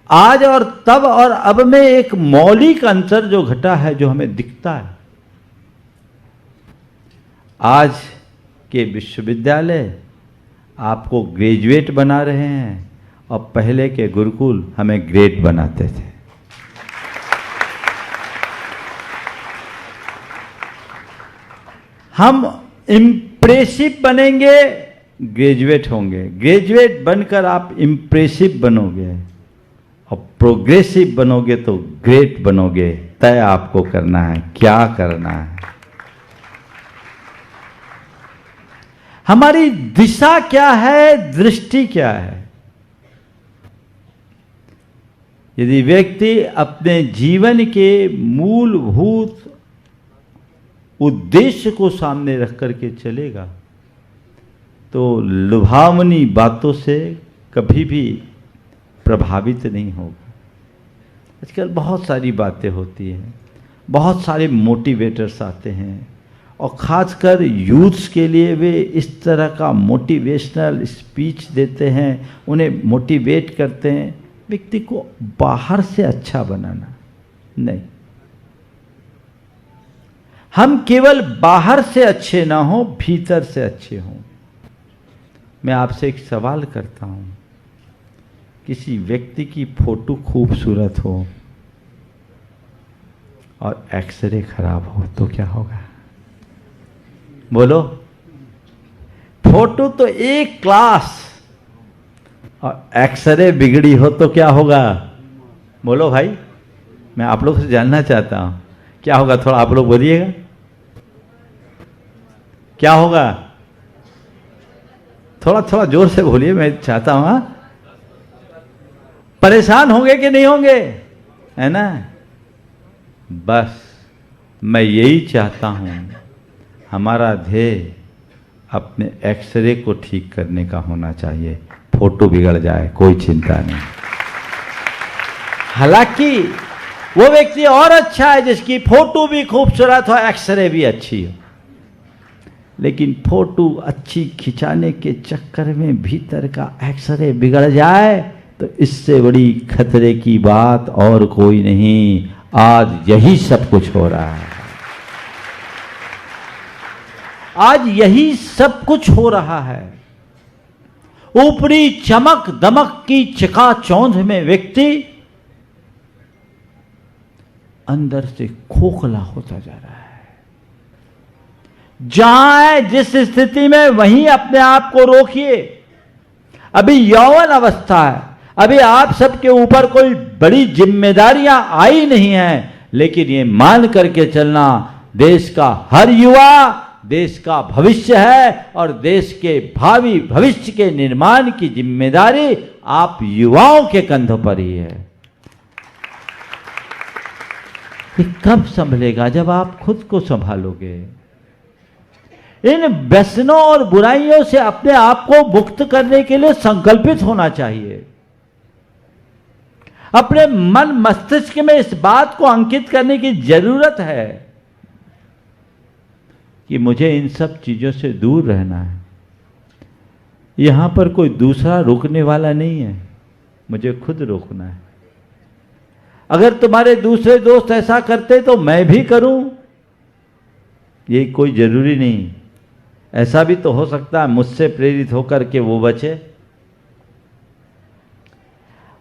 आज और तब और अब में एक मौलिक अंतर जो घटा है, जो हमें दिखता है। आज के विश्वविद्यालय आपको ग्रेजुएट बना रहे हैं और पहले के गुरुकुल हमें ग्रेड बनाते थे। हम इम्प्रेसिव बनेंगे, ग्रेजुएट होंगे। ग्रेजुएट बनकर आप इम्प्रेसिव बनोगे और प्रोग्रेसिव बनोगे तो ग्रेट बनोगे। तय आपको करना है, क्या करना है। हमारी दिशा क्या है, दृष्टि क्या है। यदि व्यक्ति अपने जीवन के मूलभूत उद्देश्य को सामने रख करके चलेगा तो लुभावनी बातों से कभी भी प्रभावित नहीं होगा। आजकल बहुत सारी बातें होती हैं, बहुत सारे मोटिवेटर्स आते हैं और ख़ासकर यूथ्स के लिए वे इस तरह का मोटिवेशनल स्पीच देते हैं, उन्हें मोटिवेट करते हैं। व्यक्ति को बाहर से अच्छा बनाना नहीं, हम केवल बाहर से अच्छे ना हो, भीतर से अच्छे हों। मैं आपसे एक सवाल करता हूं, किसी व्यक्ति की फोटो खूबसूरत हो और एक्सरे खराब हो तो क्या होगा? बोलो। फोटो तो एक क्लास और एक्सरे बिगड़ी हो तो क्या होगा? बोलो भाई, मैं आप लोग से जानना चाहता हूं क्या होगा, थोड़ा आप लोग बोलिएगा। क्या होगा? थोड़ा थोड़ा जोर से बोलिए, मैं चाहता हूं। परेशान होंगे कि नहीं होंगे, है ना? बस मैं यही चाहता हूं, हमारा ध्येय अपने एक्सरे को ठीक करने का होना चाहिए। फोटो बिगड़ जाए कोई चिंता नहीं। हालांकि वो व्यक्ति और अच्छा है जिसकी फोटो भी खूबसूरत हो, एक्सरे भी अच्छी हो, लेकिन फोटो अच्छी खिंचाने के चक्कर में भीतर का एक्सरे बिगड़ जाए तो इससे बड़ी खतरे की बात और कोई नहीं। आज यही सब कुछ हो रहा है, आज यही सब कुछ हो रहा है। ऊपरी चमक दमक की चकाचौंध में व्यक्ति अंदर से खोखला होता जा रहा है। जहां है जिस स्थिति में वहीं अपने आप को रोकिए। अभी यौवन अवस्था है, अभी आप सबके ऊपर कोई बड़ी जिम्मेदारियां आई नहीं हैं, लेकिन ये मान करके चलना, देश का हर युवा देश का भविष्य है और देश के भावी भविष्य के निर्माण की जिम्मेदारी आप युवाओं के कंधों पर ही है। ये कब संभलेगा? जब आप खुद को संभालोगे। इन व्यसनों और बुराइयों से अपने आप को मुक्त करने के लिए संकल्पित होना चाहिए। अपने मन मस्तिष्क में इस बात को अंकित करने की जरूरत है कि मुझे इन सब चीजों से दूर रहना है। यहां पर कोई दूसरा रोकने वाला नहीं है, मुझे खुद रोकना है। अगर तुम्हारे दूसरे दोस्त ऐसा करते तो मैं भी करूं, ये कोई जरूरी नहीं। ऐसा भी तो हो सकता है मुझसे प्रेरित होकर के वो बचे।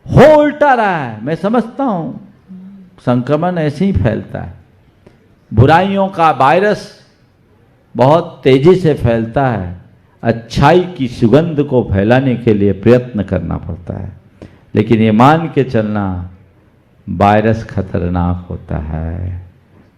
हो उल्टा रहा है, मैं समझता हूं संक्रमण ऐसे ही फैलता है। बुराइयों का वायरस बहुत तेजी से फैलता है। अच्छाई की सुगंध को फैलाने के लिए प्रयत्न करना पड़ता है। लेकिन ये मान के चलना, वायरस खतरनाक होता है,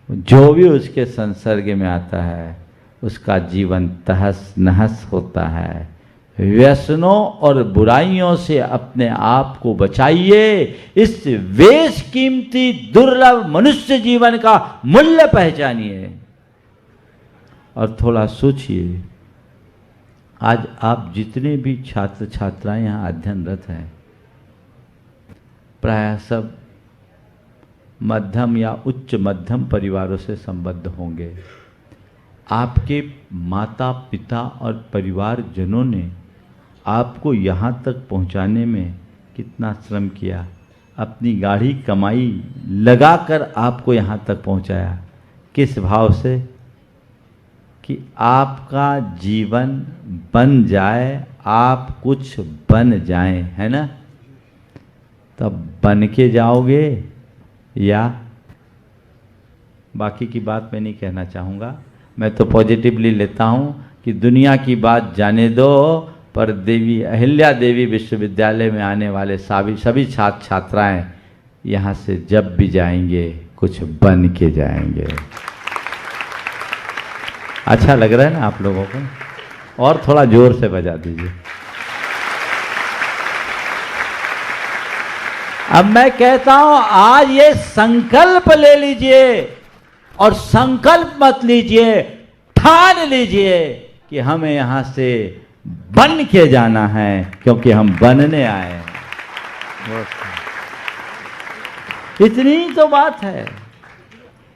जो भी उसके संसर्ग में आता है उसका जीवन तहस नहस होता है। व्यसनों और बुराइयों से अपने आप को बचाइए। इस बेशकीमती दुर्लभ मनुष्य जीवन का मूल्य पहचानिए और थोड़ा सोचिए। आज आप जितने भी छात्र छात्राएं यहाँ अध्ययनरत हैं, प्रायः सब मध्यम या उच्च मध्यम परिवारों से संबद्ध होंगे। आपके माता पिता और परिवारजनों ने आपको यहाँ तक पहुँचाने में कितना श्रम किया, अपनी गाढ़ी कमाई लगाकर आपको यहाँ तक पहुँचाया। किस भाव से? कि आपका जीवन बन जाए, आप कुछ बन जाएं, है ना? तब बन के जाओगे या बाकी की बात मैं नहीं कहना चाहूँगा। मैं तो पॉजिटिवली लेता हूँ कि दुनिया की बात जाने दो, पर देवी अहिल्या देवी विश्वविद्यालय में आने वाले सभी छात्र छात्राएं यहाँ से जब भी जाएंगे कुछ बन के जाएंगे। अच्छा लग रहा है ना आप लोगों को? और थोड़ा जोर से बजा दीजिए। अब मैं कहता हूं आज ये संकल्प ले लीजिए और संकल्प मत लीजिए, ठान लीजिए कि हमें यहां से बन के जाना है, क्योंकि हम बनने आए हैं। इतनी तो बात है।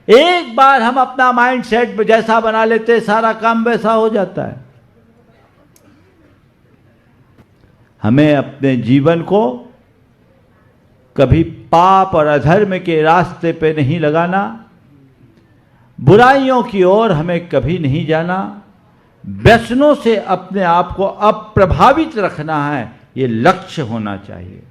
एक बार हम अपना माइंड सेट जैसा बना लेते, सारा काम वैसा हो जाता है। हमें अपने जीवन को कभी पाप और अधर्म के रास्ते पे नहीं लगाना, बुराइयों की ओर हमें कभी नहीं जाना, व्यसनों से अपने आप को अप्रभावित रखना है, ये लक्ष्य होना चाहिए।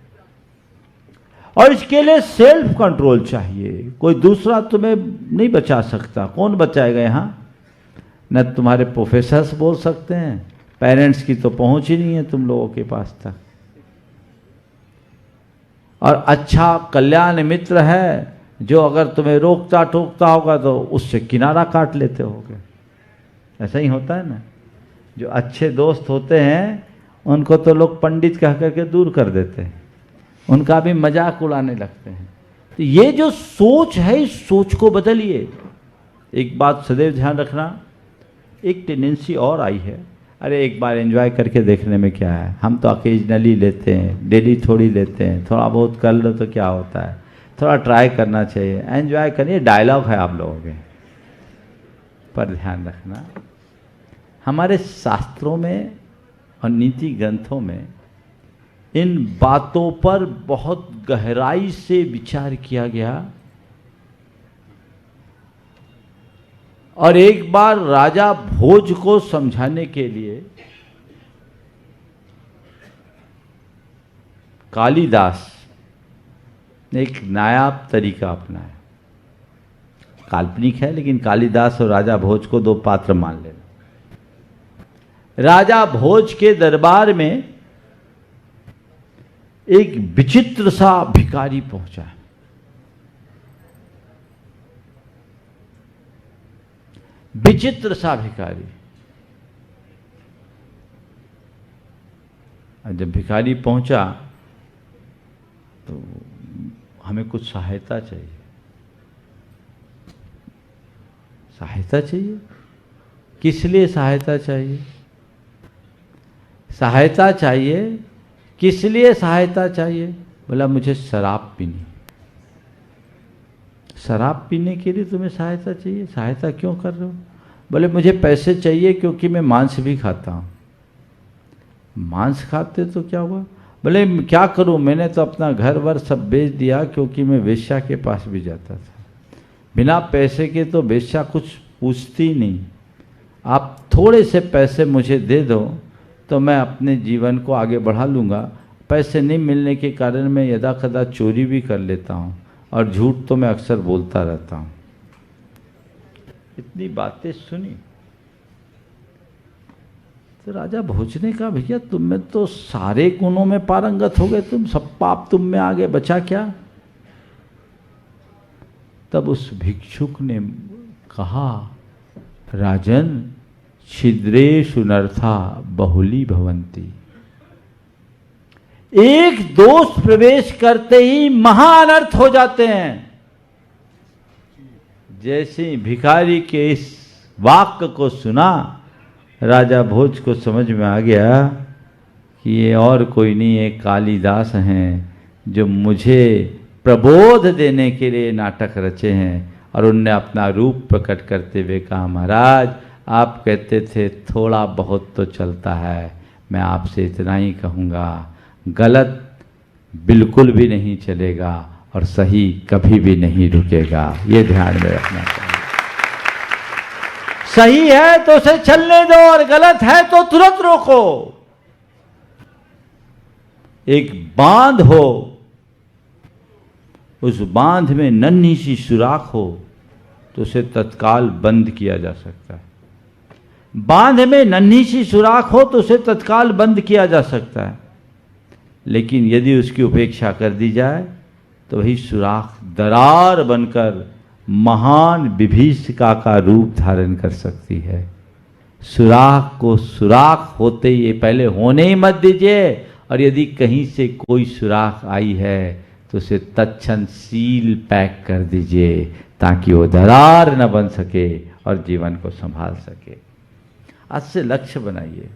और इसके लिए सेल्फ कंट्रोल चाहिए। कोई दूसरा तुम्हें नहीं बचा सकता। कौन बचाएगा यहाँ? न तुम्हारे प्रोफेसर्स बोल सकते हैं, पेरेंट्स की तो पहुंच ही नहीं है तुम लोगों के पास तक। और अच्छा कल्याण मित्र है जो अगर तुम्हें रोकता टोकता होगा तो उससे किनारा काट लेते होगे। ऐसा ही होता है ना। जो अच्छे दोस्त होते हैं उनको तो लोग पंडित कह करके दूर कर देते हैं, उनका भी मजाक उड़ाने लगते हैं। तो ये जो सोच है, इस सोच को बदलिए। एक बात सदैव ध्यान रखना, एक टेंडेंसी और आई है, अरे एक बार एंजॉय करके देखने में क्या है, हम तो ऑकेजनली लेते हैं, डेली थोड़ी लेते हैं, थोड़ा बहुत कर लो तो क्या होता है, थोड़ा ट्राई करना चाहिए, एंजॉय करिए। डायलॉग है आप लोगों के। पर ध्यान रखना, हमारे शास्त्रों में और नीति ग्रंथों में इन बातों पर बहुत गहराई से विचार किया गया। और एक बार राजा भोज को समझाने के लिए कालिदास ने एक नायाब तरीका अपनाया। काल्पनिक है लेकिन कालिदास और राजा भोज को दो पात्र मान लेना। राजा भोज के दरबार में एक विचित्र सा भिखारी पहुंचा। विचित्र सा भिखारी। जब भिखारी पहुंचा तो हमें कुछ सहायता चाहिए। सहायता चाहिए? किस लिए सहायता चाहिए? सहायता चाहिए, किस लिए सहायता चाहिए? बोला मुझे शराब पीनी। शराब पीने के लिए तुम्हें सहायता चाहिए? सहायता क्यों कर रहे हो? बोले मुझे पैसे चाहिए क्योंकि मैं मांस भी खाता हूँ। मांस खाते तो क्या हुआ? बोले क्या करूँ, मैंने तो अपना घर वर सब बेच दिया क्योंकि मैं वेश्या के पास भी जाता था। बिना पैसे के तो वेश्या कुछ पूछती नहीं। आप थोड़े से पैसे मुझे दे दो तो मैं अपने जीवन को आगे बढ़ा लूँगा। पैसे नहीं मिलने के कारण मैं यदा कदा चोरी भी कर लेता हूँ और झूठ तो मैं अक्सर बोलता रहता हूँ। इतनी बातें सुनी तो राजा भोज ने कहा भैया तुम में तो सारे गुणों में पारंगत हो गए, तुम सब पाप तुम में आगे बचा क्या? तब उस भिक्षुक ने कहा, राजन, छिद्रेषु नर्था बहुली भवंती। एक दोष प्रवेश करते ही महाअनर्थ हो जाते हैं। जैसे भिखारी के इस वाक्य को सुना, राजा भोज को समझ में आ गया कि ये और कोई नहीं, ये कालिदास हैं जो मुझे प्रबोध देने के लिए नाटक रचे हैं। और उनने अपना रूप प्रकट करते हुए कहा, महाराज, आप कहते थे थोड़ा बहुत तो चलता है, मैं आपसे इतना ही कहूँगा, गलत बिल्कुल भी नहीं चलेगा और सही कभी भी नहीं रुकेगा। ये ध्यान में रखना चाहिए। सही है तो उसे चलने दो और गलत है तो तुरंत रोको। एक बांध हो, उस बांध में नन्ही सी सुराख हो तो उसे तत्काल बंद किया जा सकता है। बांध में नन्ही सी सुराख हो तो उसे तत्काल बंद किया जा सकता है, लेकिन यदि उसकी उपेक्षा कर दी जाए तो वही सुराख दरार बनकर महान विभीषिका का रूप धारण कर सकती है। सुराख को सुराख होते ही पहले होने ही मत दीजिए, और यदि कहीं से कोई सुराख आई है तो उसे तत्क्षण सील पैक कर दीजिए ताकि वो दरार न बन सके और जीवन को संभाल सके। आज से लक्ष्य बनाइए,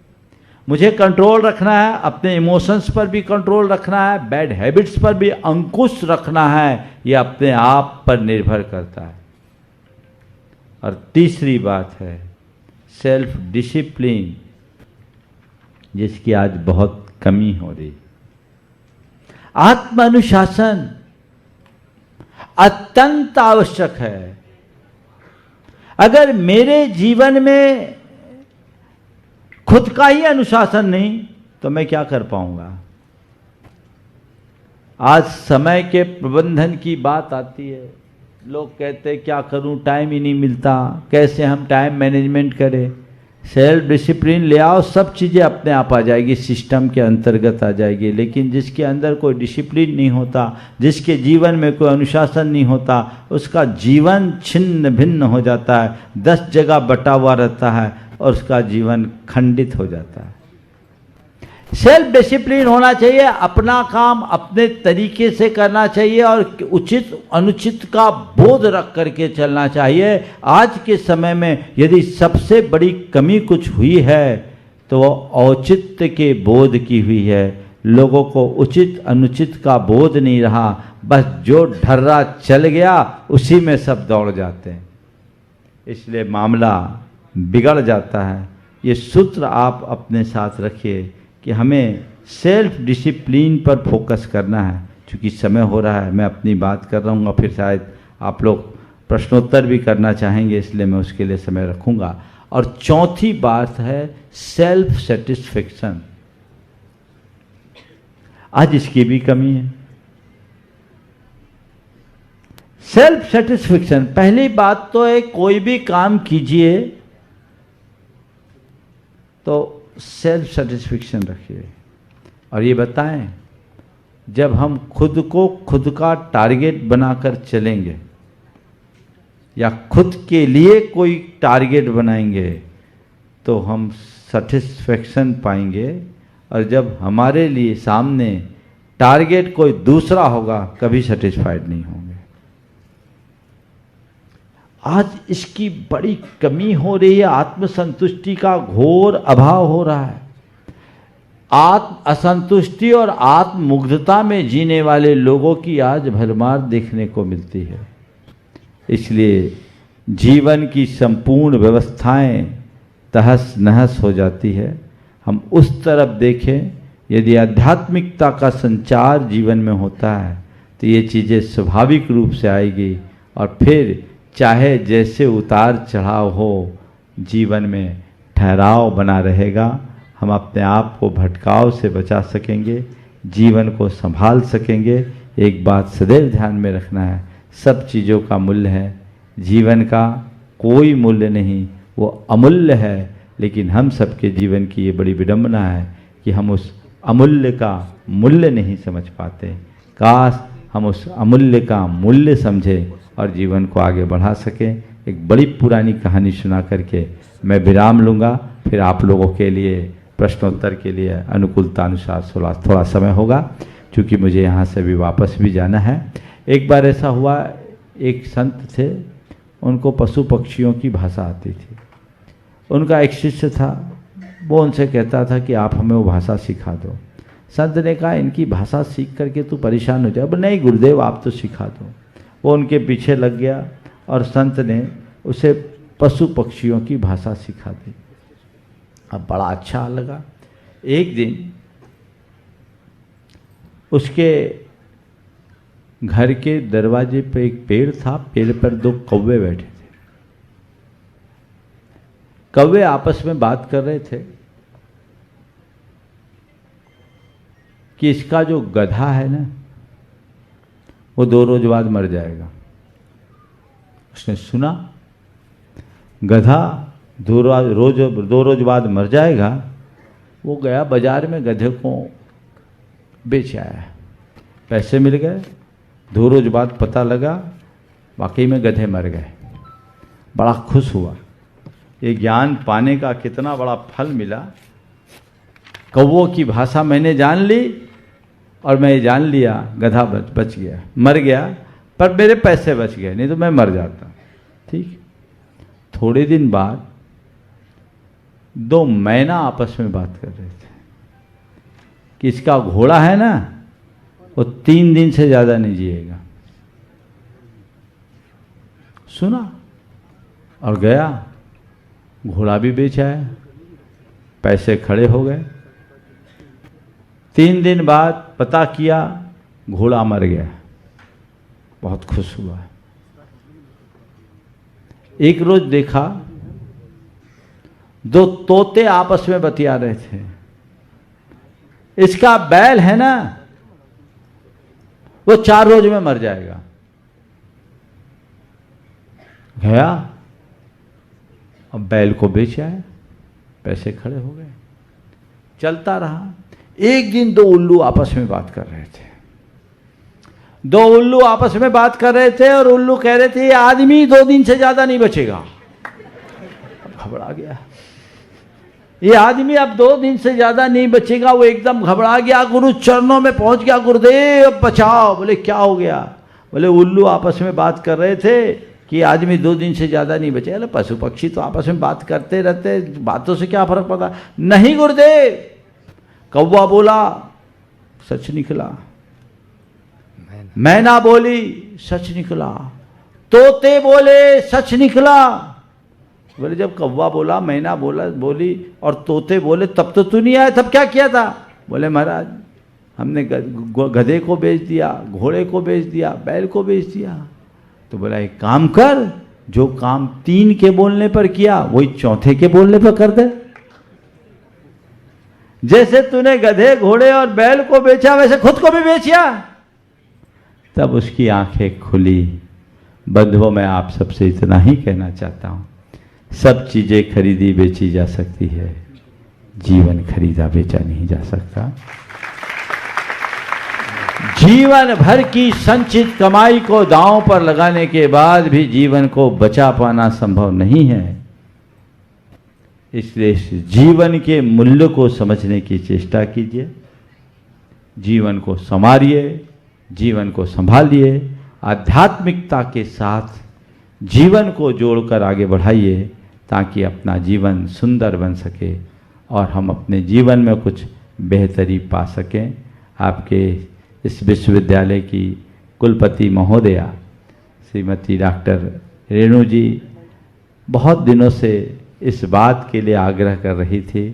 मुझे कंट्रोल रखना है, अपने इमोशंस पर भी कंट्रोल रखना है, बैड हैबिट्स पर भी अंकुश रखना है, ये अपने आप पर निर्भर करता है। और तीसरी बात है सेल्फ डिसिप्लिन, जिसकी आज बहुत कमी हो रही। आत्म अनुशासन अत्यंत आवश्यक है। अगर मेरे जीवन में खुद का ही अनुशासन नहीं तो मैं क्या कर पाऊंगा। आज समय के प्रबंधन की बात आती है, लोग कहते हैं क्या करूं, टाइम ही नहीं मिलता, कैसे हम टाइम मैनेजमेंट करें। सेल्फ डिसिप्लिन ले आओ, सब चीज़ें अपने आप आ जाएगी, सिस्टम के अंतर्गत आ जाएगी। लेकिन जिसके अंदर कोई डिसिप्लिन नहीं होता, जिसके जीवन में कोई अनुशासन नहीं होता, उसका जीवन छिन्न भिन्न हो जाता है, 10 जगह बटा हुआ रहता है और उसका जीवन खंडित हो जाता है। सेल्फ डिसिप्लिन होना चाहिए, अपना काम अपने तरीके से करना चाहिए और उचित अनुचित का बोध रख करके चलना चाहिए। आज के समय में यदि सबसे बड़ी कमी कुछ हुई है तो वो औचित्य के बोध की हुई है। लोगों को उचित अनुचित का बोध नहीं रहा, बस जो ढर्रा चल गया उसी में सब दौड़ जाते हैं, इसलिए मामला बिगड़ जाता है। ये सूत्र आप अपने साथ रखिए कि हमें सेल्फ डिसिप्लिन पर फोकस करना है। चूँकि समय हो रहा है, मैं अपनी बात कर रहा हूँ, फिर शायद आप लोग प्रश्नोत्तर भी करना चाहेंगे, इसलिए मैं उसके लिए समय रखूँगा। और चौथी बात है सेल्फ सेटिस्फेक्शन। आज इसकी भी कमी है। सेल्फ सेटिस्फेक्शन, पहली बात तो है कोई भी काम कीजिए तो सेल्फ सेटिस्फेक्शन रखिए। और ये बताएं, जब हम खुद को खुद का टारगेट बनाकर चलेंगे या खुद के लिए कोई टारगेट बनाएंगे तो हम सेटिस्फेक्शन पाएंगे, और जब हमारे लिए सामने टारगेट कोई दूसरा होगा कभी सेटिस्फाइड नहीं होंगे। आज इसकी बड़ी कमी हो रही है, आत्मसंतुष्टि का घोर अभाव हो रहा है। आत्म असंतुष्टि और आत्ममुग्धता में जीने वाले लोगों की आज भरमार देखने को मिलती है। इसलिए जीवन की संपूर्ण व्यवस्थाएं तहस नहस हो जाती है। हम उस तरफ देखें, यदि आध्यात्मिकता का संचार जीवन में होता है तो ये चीज़ें स्वाभाविक रूप से आएगी, और फिर चाहे जैसे उतार चढ़ाव हो, जीवन में ठहराव बना रहेगा। हम अपने आप को भटकाव से बचा सकेंगे, जीवन को संभाल सकेंगे। एक बात सदैव ध्यान में रखना है, सब चीज़ों का मूल्य है, जीवन का कोई मूल्य नहीं, वो अमूल्य है। लेकिन हम सबके जीवन की ये बड़ी विडंबना है कि हम उस अमूल्य का मूल्य नहीं समझ पाते। काश हम उस अमूल्य का मूल्य समझें और जीवन को आगे बढ़ा सकें। एक बड़ी पुरानी कहानी सुना करके मैं विराम लूँगा, फिर आप लोगों के लिए प्रश्नोत्तर के लिए अनुकूलता अनुसार थोड़ा समय होगा, क्योंकि मुझे यहाँ से भी वापस भी जाना है। एक बार ऐसा हुआ, एक संत थे, उनको पशु पक्षियों की भाषा आती थी। उनका एक शिष्य था, वो उनसे कहता था कि आप हमें वो भाषा सिखा दो। संत ने कहा इनकी भाषा सीख करके तू परेशान हो जाए। बोले नहीं गुरुदेव आप तो सिखा दो। वो उनके पीछे लग गया और संत ने उसे पशु पक्षियों की भाषा सिखा दी। अब बड़ा अच्छा लगा। एक दिन उसके घर के दरवाजे पे एक पेड़ था, पेड़ पर 2 कौवे बैठे थे। कौवे आपस में बात कर रहे थे कि इसका जो गधा है ना वो 2 रोज बाद मर जाएगा। उसने सुना गधा 2 रोज बाद मर जाएगा। वो गया बाजार में गधे को बेच आया, पैसे मिल गए। 2 रोज बाद पता लगा वाकई में गधे मर गए। बड़ा खुश हुआ। ये ज्ञान पाने का कितना बड़ा फल मिला। कौवों की भाषा मैंने जान ली और मैं ये जान लिया गधा बच गया, मर गया, पर मेरे पैसे बच गए, नहीं तो मैं मर जाता। ठीक। थोड़े दिन बाद 2 मैना आपस में बात कर रहे थे कि इसका घोड़ा है ना वो 3 दिन से ज़्यादा नहीं जिएगा। सुना और गया, घोड़ा भी बेच आया, पैसे खड़े हो गए। 3 दिन बाद पता किया घोड़ा मर गया। बहुत खुश हुआ। एक रोज देखा 2 तोते आपस में बतिया रहे थे। इसका बैल है ना वो 4 रोज में मर जाएगा। गया, अब बैल को बेच आया, पैसे खड़े हो गए। चलता रहा। एक दिन 2 उल्लू आपस में बात कर रहे थे। 2 उल्लू आपस में बात कर रहे थे और उल्लू कह रहे थे ये आदमी 2 दिन से ज्यादा नहीं बचेगा। घबरा गया, ये आदमी अब 2 दिन से ज्यादा नहीं बचेगा। वो एकदम घबरा गया, गुरु चरणों में पहुंच गया, गुरुदेव बचाओ। बोले क्या हो गया? बोले उल्लू आपस में बात कर रहे थे कि आदमी 2 दिन से ज्यादा नहीं बचेगा। पशु पक्षी तो आपस में बात करते रहते, बातों से क्या फर्क पड़ता? नहीं गुरुदेव। कौवा बोला सच निकला, मैना बोली सच निकला, तोते बोले सच निकला। बोले जब कौवा बोला, मैना बोली और तोते बोले तब तो तू नहीं आया, तब क्या किया था? बोले महाराज हमने गधे को बेच दिया, घोड़े को बेच दिया, बैल को बेच दिया। तो बोला एक काम कर, जो काम 3 के बोलने पर किया वही 4थे के बोलने पर कर दे। जैसे तूने गधे घोड़े और बैल को बेचा वैसे खुद को भी बेचिया। तब उसकी आंखें खुली। बंधुओं मैं आप सबसे इतना ही कहना चाहता हूं, सब चीजें खरीदी बेची जा सकती है, जीवन खरीदा बेचा नहीं जा सकता। जीवन भर की संचित कमाई को दांव पर लगाने के बाद भी जीवन को बचा पाना संभव नहीं है। इसलिए इस जीवन के मूल्य को समझने की चेष्टा कीजिए, जीवन को संवारिए, जीवन को संभालिए, आध्यात्मिकता के साथ जीवन को जोड़कर आगे बढ़ाइए ताकि अपना जीवन सुंदर बन सके और हम अपने जीवन में कुछ बेहतरी पा सकें। आपके इस विश्वविद्यालय की कुलपति महोदया श्रीमती डॉक्टर रेणु जी बहुत दिनों से इस बात के लिए आग्रह कर रही थी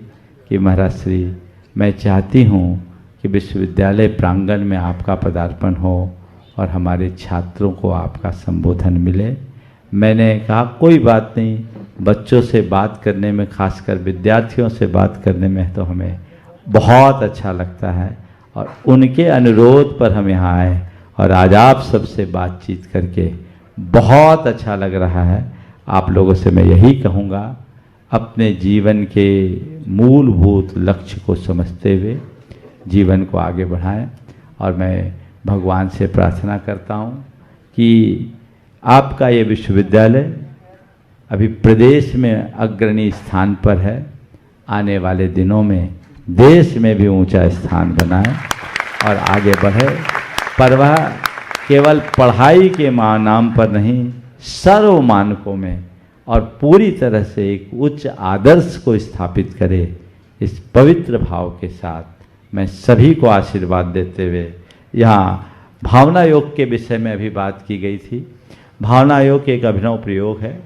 कि महाराज श्री मैं चाहती हूँ कि विश्वविद्यालय प्रांगण में आपका पदार्पण हो और हमारे छात्रों को आपका संबोधन मिले। मैंने कहा कोई बात नहीं, बच्चों से बात करने में, खासकर विद्यार्थियों से बात करने में तो हमें बहुत अच्छा लगता है और उनके अनुरोध पर हम यहाँ आए और आज आप सबसे बातचीत करके बहुत अच्छा लग रहा है। आप लोगों से मैं यही कहूँगा, अपने जीवन के मूलभूत लक्ष्य को समझते हुए जीवन को आगे बढ़ाएं और मैं भगवान से प्रार्थना करता हूँ कि आपका ये विश्वविद्यालय अभी प्रदेश में अग्रणी स्थान पर है, आने वाले दिनों में देश में भी ऊंचा स्थान बनाए और आगे बढ़े। पर वह केवल पढ़ाई के नाम पर नहीं, सर्व मानकों में और पूरी तरह से एक उच्च आदर्श को स्थापित करे। इस पवित्र भाव के साथ मैं सभी को आशीर्वाद देते हुए, यहाँ भावना योग के विषय में अभी बात की गई थी। भावना योग एक अभिनव प्रयोग है,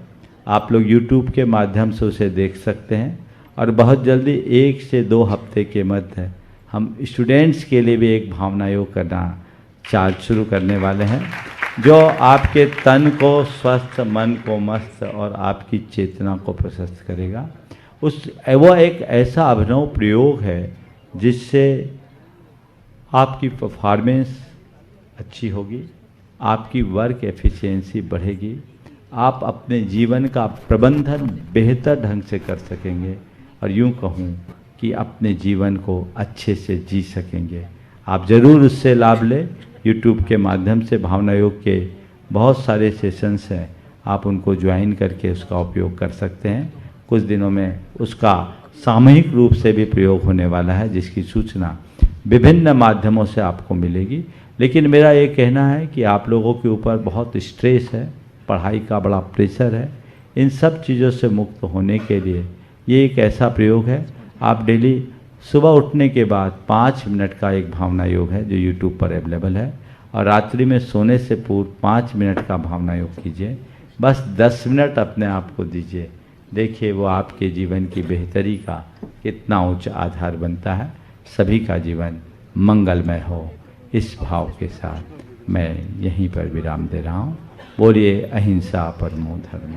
आप लोग YouTube के माध्यम से उसे देख सकते हैं और बहुत जल्दी 1 से 2 हफ्ते के मध्य हम स्टूडेंट्स के लिए भी एक भावना योग करना चार्ज शुरू करने वाले हैं, जो आपके तन को स्वस्थ, मन को मस्त और आपकी चेतना को प्रशस्त करेगा। वो एक ऐसा अभिनव प्रयोग है जिससे आपकी परफॉर्मेंस अच्छी होगी, आपकी वर्क एफिशिएंसी बढ़ेगी, आप अपने जीवन का प्रबंधन बेहतर ढंग से कर सकेंगे और यूँ कहूँ कि अपने जीवन को अच्छे से जी सकेंगे। आप ज़रूर उससे लाभ लें। YouTube के माध्यम से भावना योग के बहुत सारे सेशंस हैं, आप उनको ज्वाइन करके उसका उपयोग कर सकते हैं। कुछ दिनों में उसका सामूहिक रूप से भी प्रयोग होने वाला है, जिसकी सूचना विभिन्न माध्यमों से आपको मिलेगी। लेकिन मेरा ये कहना है कि आप लोगों के ऊपर बहुत स्ट्रेस है, पढ़ाई का बड़ा प्रेशर है, इन सब चीज़ों से मुक्त होने के लिए ये एक ऐसा प्रयोग है। आप डेली सुबह उठने के बाद 5 मिनट का एक भावना योग है जो YouTube पर अवेलेबल है, और रात्रि में सोने से पूर्व 5 मिनट का भावना योग कीजिए। बस 10 मिनट अपने आप को दीजिए, देखिए वो आपके जीवन की बेहतरी का कितना उच्च आधार बनता है। सभी का जीवन मंगलमय हो, इस भाव के साथ मैं यहीं पर विराम दे रहा हूँ। बोलिए अहिंसा परमो धर्म।